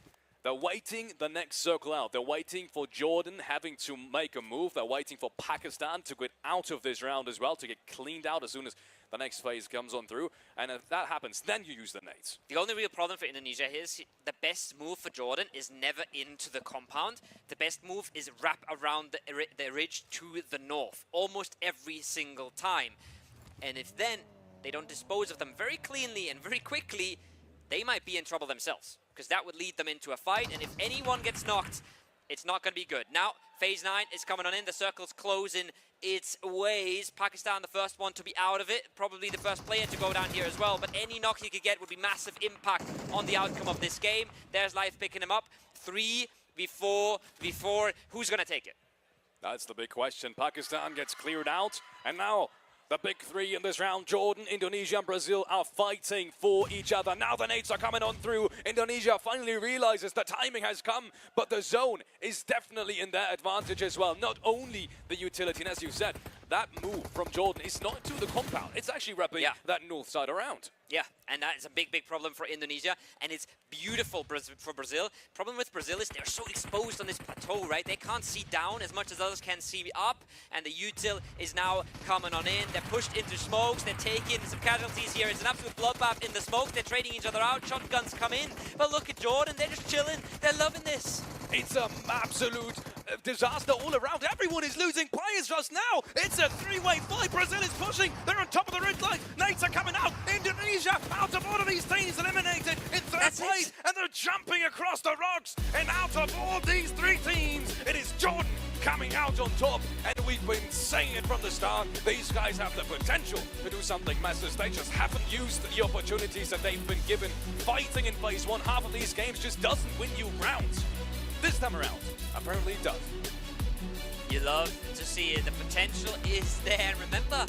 Speaker 2: They're waiting the next circle out. They're waiting for Jordan having to make a move. They're waiting for Pakistan to get out of this round as well, to get cleaned out as soon as the next phase comes on through. And if that happens, then you use the nades.
Speaker 1: The only real problem for Indonesia here is the best move for Jordan is never into the compound. The best move is wrap around the ridge to the north, almost every single time. And if then they don't dispose of them very cleanly and very quickly, they might be in trouble themselves, because that would lead them into a fight. And if anyone gets knocked, it's not going to be good. Now, phase 9 is coming on in. The circle's closing its ways. Pakistan, the first one to be out of it. Probably the first player to go down here as well. But any knock he could get would be massive impact on the outcome of this game. There's Life picking him up. 3v4. Who's going to take it?
Speaker 2: That's the big question. Pakistan gets cleared out. And now the big three in this round, Jordan, Indonesia, and Brazil are fighting for each other. Now the nades are coming on through. Indonesia finally realizes the timing has come, but the zone is definitely in their advantage as well. Not only the utility, and as you said, that move from Jordan is not to the compound. It's actually wrapping that north side around.
Speaker 1: Yeah, and that is a big, big problem for Indonesia, and it's beautiful for Brazil. Problem with Brazil is they're so exposed on this plateau, right? They can't see down as much as others can see up, and the util is now coming on in. They're pushed into smokes. They're taking some casualties here. It's an absolute bloodbath in the smoke. They're trading each other out. Shotguns come in, but look at Jordan. They're just chilling. They're loving this.
Speaker 9: It's an absolute disaster all around. Everyone is losing players just now. It's a three-way fight. Brazil is pushing. They're on top of the red line. Nades are coming out. Indonesia out of all of these teams eliminated in third place. And they're jumping across the rocks. And out of all these three teams, it is Jordan coming out on top. And we've been saying it from the start. These guys have the potential to do something massive. They just haven't used the opportunities that they've been given. Fighting in phase 1, half of these games just doesn't win you rounds. This time around, apparently it does.
Speaker 1: You love to see it. The potential is there. Remember,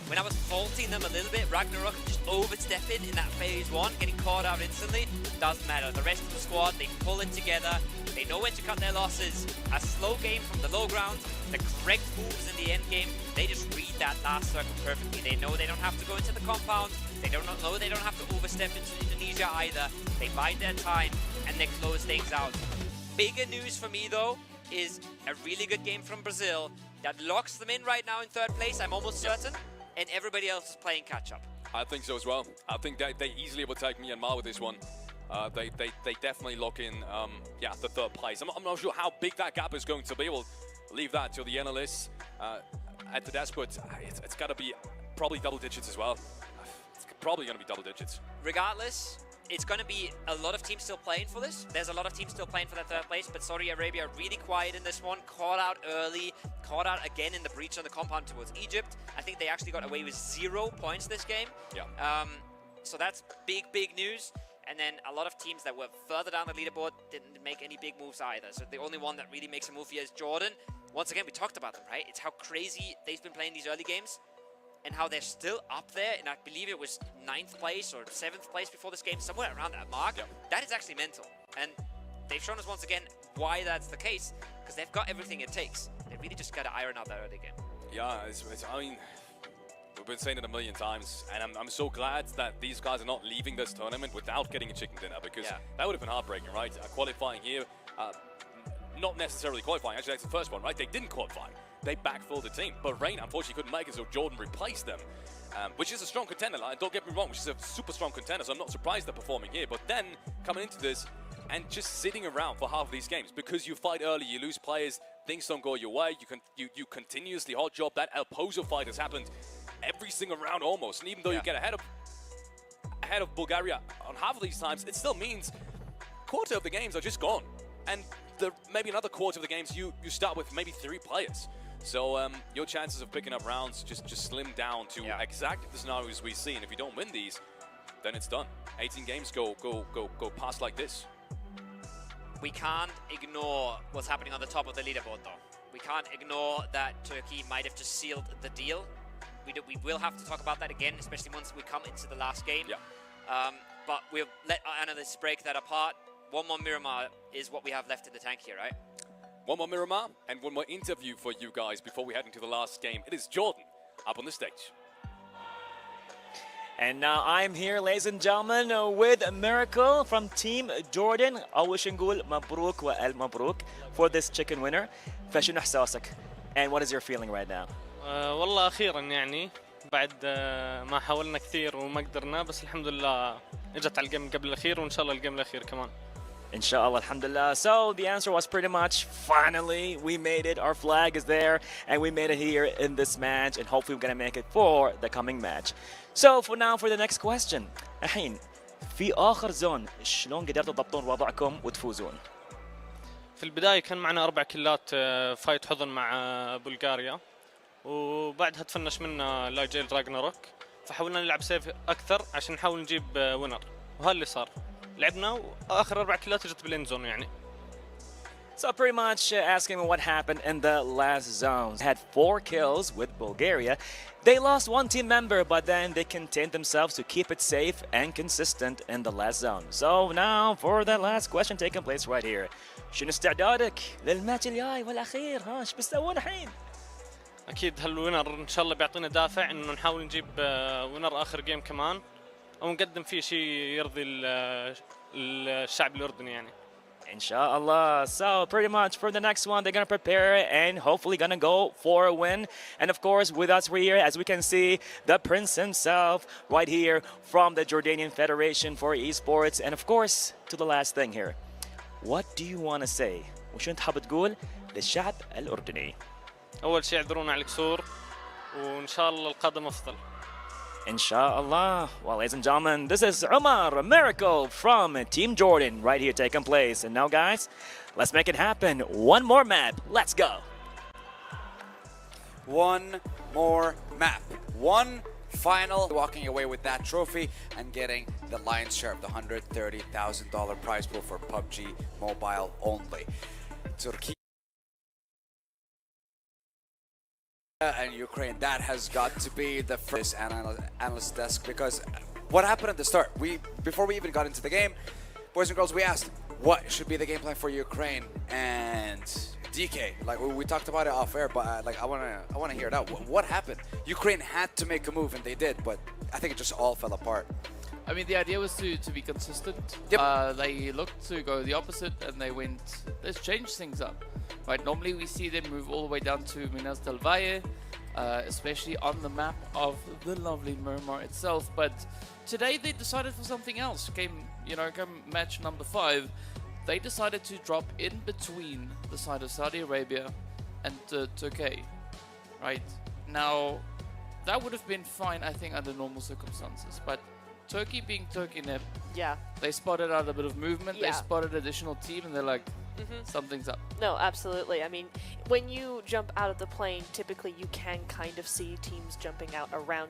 Speaker 1: when I was faulting them a little bit, Ragnarok just overstepping in that phase 1, getting caught out instantly. Doesn't matter. The rest of the squad, they pull it together. They know when to cut their losses. A slow game from the low ground, the correct moves in the end game. They just read that last circle perfectly. They know they don't have to go into the compound. They don't know they don't have to overstep into Indonesia either. They bide their time and they close things out. Bigger news for me, though, is a really good game from Brazil that locks them in right now in third place, I'm almost certain, and everybody else is playing catch-up.
Speaker 2: I think so as well. I think they easily overtake Myanmar with this one. They definitely lock in, the third place. I'm not sure how big that gap is going to be. We'll leave that to the analysts at the desk, but it's got to be probably double digits as well. It's probably going to be double digits.
Speaker 1: Regardless, it's going to be a lot of teams still playing for this. There's a lot of teams still playing for that third place, but Saudi Arabia are really quiet in this one. Caught out early, caught out again in the breach on the compound towards Egypt. I think they actually got away with 0 points this game.
Speaker 2: Yeah.
Speaker 1: So that's big, big news. And then a lot of teams that were further down the leaderboard didn't make any big moves either. So the only one that really makes a move here is Jordan. Once again, we talked about them, right? It's how crazy they've been playing these early games, and how they're still up there, and I believe it was 9th place or 7th place before this game, somewhere around that mark.
Speaker 2: Yep.
Speaker 1: That is actually mental, and they've shown us once again why that's the case, because they've got everything it takes. They really just got to iron out that early game.
Speaker 2: Yeah, I mean, we've been saying it a million times, and I'm so glad that these guys are not leaving this tournament without getting a chicken dinner, because that would have been heartbreaking, right? Qualifying here, not necessarily qualifying, actually that's the first one, right? They didn't qualify. They backfilled the team. Bahrain unfortunately couldn't make it, so Jordan replaced them, which is a strong contender. Like, don't get me wrong, which is a super strong contender, so I'm not surprised they're performing here. But then coming into this and just sitting around for half of these games, because you fight early, you lose players, things don't go your way, you continuously hot job. That El Pozo fight has happened every single round almost, and even though you get ahead of Bulgaria on half of these times, it still means a quarter of the games are just gone, and maybe another quarter of the games you start with maybe 3 players. So your chances of picking up rounds just slim down to exactly the scenarios we see. And if you don't win these, then it's done. 18 games go past like this.
Speaker 1: We can't ignore what's happening on the top of the leaderboard, though. We can't ignore that Turkey might have just sealed the deal. We will have to talk about that again, especially once we come into the last game.
Speaker 2: Yeah.
Speaker 1: But we'll let our analysts break that apart. One more Miramar is what we have left in the tank here, right?
Speaker 2: One more Miramar and one more interview for you guys before we head into the last game. It is Jordan up on the stage.
Speaker 3: And now I'm here, ladies and gentlemen, with Miracle from Team Jordan. أول شيء نقول مبروك وألف مبروك for this chicken winner. فشنو إحساسك? And what is your feeling right now?
Speaker 10: والله أخيرا يعني بعد ما حاولنا كثير وما قدرنا بس الحمد لله اجت على الجيم قبل الأخير وإن شاء الله الجيم الأخير كمان.
Speaker 3: Inshallah, alhamdulillah. So the answer was pretty much finally we made it. Our flag is there and we made it here in this match and hopefully we're gonna make it for the coming match. So for now for the next question. الحين في آخر زون شلون قدرتوا تضبطون وضعكم وتفوزون؟
Speaker 10: في البداية كان معنا 4 كيلات فايت حضن مع بلغاريا وبعدها تفنش منا لاجيل راجناروك فحاولنا نلعب سيف أكثر عشان نحاول نجيب وينر وهذا اللي صار. لعبنا واخر 4 كيلات جت بالين زون يعني.
Speaker 3: So pretty much asking what happened in the last zones. Had 4 kills with Bulgaria. They lost 1 team member, but then they contained themselves to keep it safe and consistent in the last zone. So now for the last question taking place right here. شنو استعدادك للماتش الجاي والأخير؟ ها ايش بتسوون الحين؟
Speaker 10: اكيد هالوينر ان شاء الله بيعطينا دافع انه نحاول نجيب وينر اخر جيم كمان او نقدم فيه شيء يرضي الشعب الاردني يعني.
Speaker 3: Inshallah. So pretty much for the next one, they're gonna prepare and hopefully gonna go for a win. And of course, with us we're here, as we can see, the prince himself right here from the Jordanian Federation for Esports. And of course, to the last thing here, what do you want to say? وشو انت حاب تقول للشعب الأردني؟
Speaker 10: اول شيء اعذرونا على الكسور وان شاء الله القادم افضل.
Speaker 3: Inshallah. Well, ladies and gentlemen, this is Umar, a miracle from Team Jordan right here taking place. And now, guys, let's make it happen. One more map. Let's go.
Speaker 6: One more map. One final. Walking away with that trophy and getting the lion's share of the $130,000 prize pool for PUBG Mobile only. Turkey and Ukraine, that has got to be the first analyst desk, because what happened at the start, before we even got into the game, boys and girls, we asked what should be the game plan for Ukraine, and DK, like we talked about it off air, but like I want to hear it out. What happened? Ukraine had to make a move and they did, but I think it just all fell apart.
Speaker 7: I mean, the idea was to be consistent.
Speaker 6: Yep.
Speaker 7: They looked to go the opposite and they went, let's change things up. Right, normally we see them move all the way down to Minas del Valle, especially on the map of the lovely Miramar itself. But today they decided for something else. Came match number 5. They decided to drop in between the side of Saudi Arabia and Turkey. Right, now that would have been fine, I think, under normal circumstances. But Turkey being Turkey,
Speaker 8: Yeah.
Speaker 7: they spotted out a bit of movement.
Speaker 8: Yeah.
Speaker 7: They spotted additional team, and they're like, something's up.
Speaker 8: No, absolutely. I mean, when you jump out of the plane, typically you can kind of see teams jumping out around.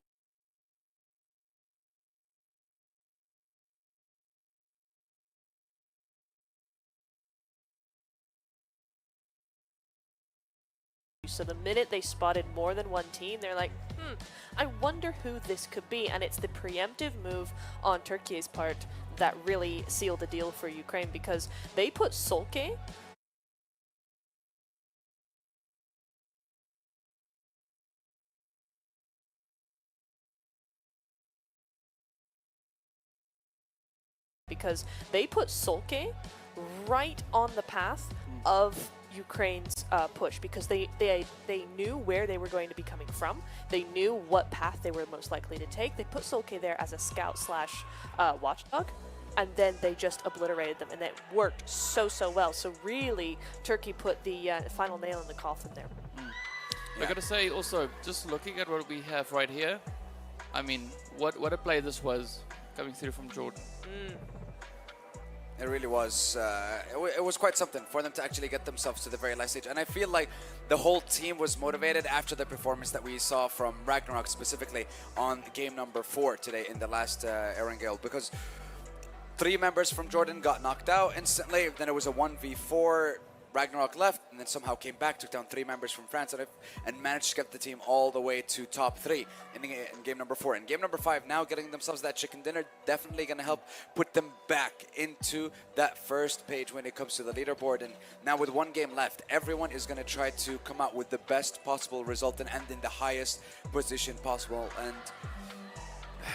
Speaker 8: So the minute they spotted more than one team, they're like, I wonder who this could be. And it's the preemptive move on Turkey's part that really sealed the deal for Ukraine, because they put Solke right on the path of Ukraine's push, because they knew where they were going to be coming from. They knew what path they were most likely to take. They put Solke there as a scout slash watchdog, and then they just obliterated them, and it worked so well. So really, Turkey put the final nail in the coffin there.
Speaker 7: I gotta say, also, just looking at what we have right here, I mean, what a play this was coming through from Jordan.
Speaker 6: It really was. It was quite something for them to actually get themselves to the very last stage. And I feel like the whole team was motivated after the performance that we saw from Ragnarok, specifically on game number 4 today in the last Erangel, because 3 members from Jordan got knocked out instantly. Then it was a 1v4. Ragnarok left and then somehow came back, took down 3 members from France and managed to get the team all the way to top 3 in game number 4. In game number 5, now getting themselves that chicken dinner, definitely going to help put them back into that first page when it comes to the leaderboard. And now with 1 game left, everyone is going to try to come out with the best possible result and end in the highest position possible. And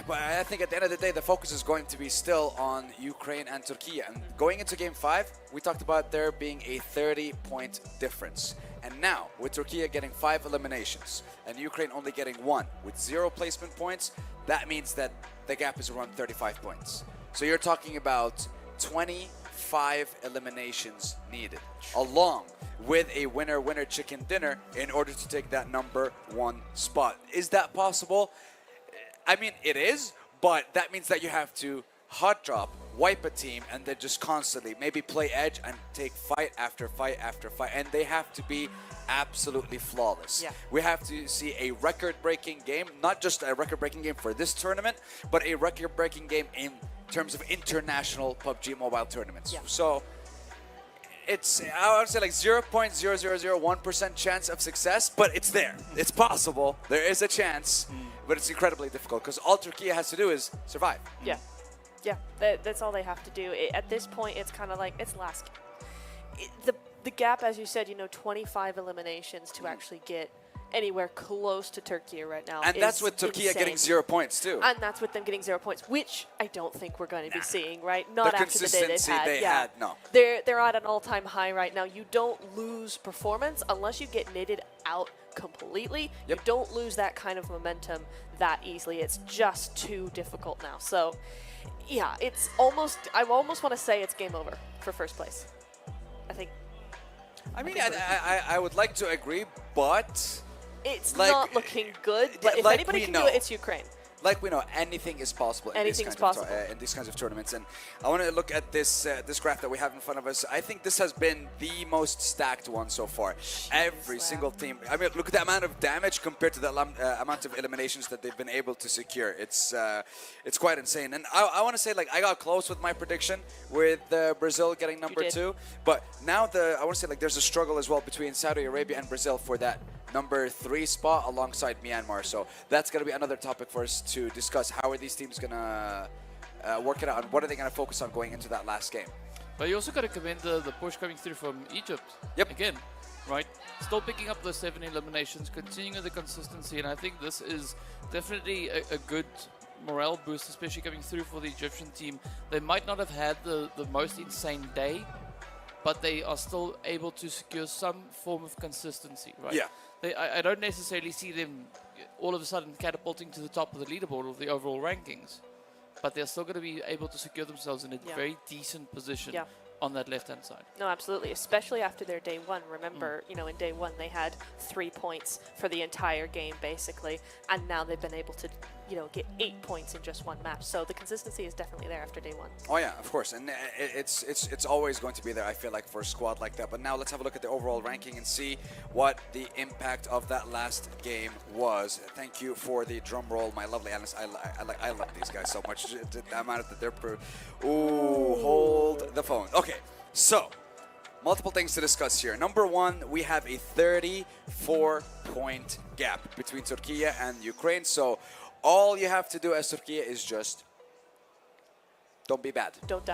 Speaker 6: But I think at the end of the day, the focus is going to be still on Ukraine and Turkey. And going into Game 5, we talked about there being a 30-point difference. And now, with Turkey getting 5 eliminations and Ukraine only getting 1 with 0 placement points, that means that the gap is around 35 points. So you're talking about 25 eliminations needed, along with a winner-winner chicken dinner in order to take that #1 spot. Is that possible? I mean, it is, but that means that you have to hot drop, wipe a team, and then just constantly maybe play edge and take fight after fight after fight, and they have to be absolutely flawless.
Speaker 8: Yeah.
Speaker 6: We have to see a record-breaking game, not just a record-breaking game for this tournament, but a record-breaking game in terms of international PUBG Mobile tournaments.
Speaker 8: Yeah.
Speaker 6: So it's, I would say, like 0.0001% chance of success, but it's there. It's possible. There is a chance, but it's incredibly difficult because all Turkey has to do is survive.
Speaker 8: Yeah. Yeah, that's all they have to do. At this point, it's kind of like, it's last game. The gap, as you said, 25 eliminations to actually get anywhere close to Turkey right now.
Speaker 6: And that's with Turkey getting 0 points too.
Speaker 8: And that's with them getting 0 points, which I don't think we're going to be seeing, right? Not after the day
Speaker 6: consistency
Speaker 8: they've had.
Speaker 6: no.
Speaker 8: They're at an all-time high right now. You don't lose performance unless you get knitted out completely.
Speaker 6: Yep.
Speaker 8: You don't lose that kind of momentum that easily. It's just too difficult now. So, yeah, it's almost, I almost want to say it's game over for first place.
Speaker 6: I mean, I would like to agree, but
Speaker 8: it's
Speaker 6: like,
Speaker 8: not looking good. But if
Speaker 6: like
Speaker 8: anybody
Speaker 6: we
Speaker 8: can
Speaker 6: know.
Speaker 8: do it, it's Ukraine.
Speaker 6: like we know, anything is possible in
Speaker 8: Anything is possible.
Speaker 6: in these kinds of tournaments. And I want to look at this this graph that we have in front of us. I think this has been the most stacked one so far. Every single team. I mean, look at the amount of damage compared to the amount of eliminations that they've been able to secure. It's quite insane. And I want to say, like, I got close with my prediction with Brazil getting number 2. But now I want to say, like, there's a struggle as well between Saudi Arabia and Brazil for that number 3 spot alongside Myanmar. So that's going to be another topic for us to discuss. How are these teams going to work it out, and what are they going to focus on going into that last game?
Speaker 7: But you also got to commend the push coming through from Egypt.
Speaker 6: Yep.
Speaker 7: Again, right? Still picking up those 7 eliminations, continuing the consistency, and I think this is definitely a good morale boost, especially coming through for the Egyptian team. They might not have had the most insane day, but they are still able to secure some form of consistency, right?
Speaker 6: Yeah.
Speaker 7: I don't necessarily see them all of a sudden catapulting to the top of the leaderboard of the overall rankings, but they're still going to be able to secure themselves in a very decent position on that left-hand side.
Speaker 8: No, absolutely, especially after their day 1. Remember, you know, in day 1 they had 3 points for the entire game, basically, and now they've been able to, you know, get 8 points in just 1 match. So the consistency is definitely there after day 1.
Speaker 6: Oh yeah, of course, and it's always going to be there, I feel like, for a squad like that. But now let's have a look at the overall ranking and see what the impact of that last game was. Thank you for the drum roll, my lovely analyst. I love these guys so much. The amount that they're ooh, hold the phone. Okay, so multiple things to discuss here. Number 1, we have a 34-point gap between Turkey and Ukraine. So all you have to do as Turkey is just don't be bad.
Speaker 8: Don't die.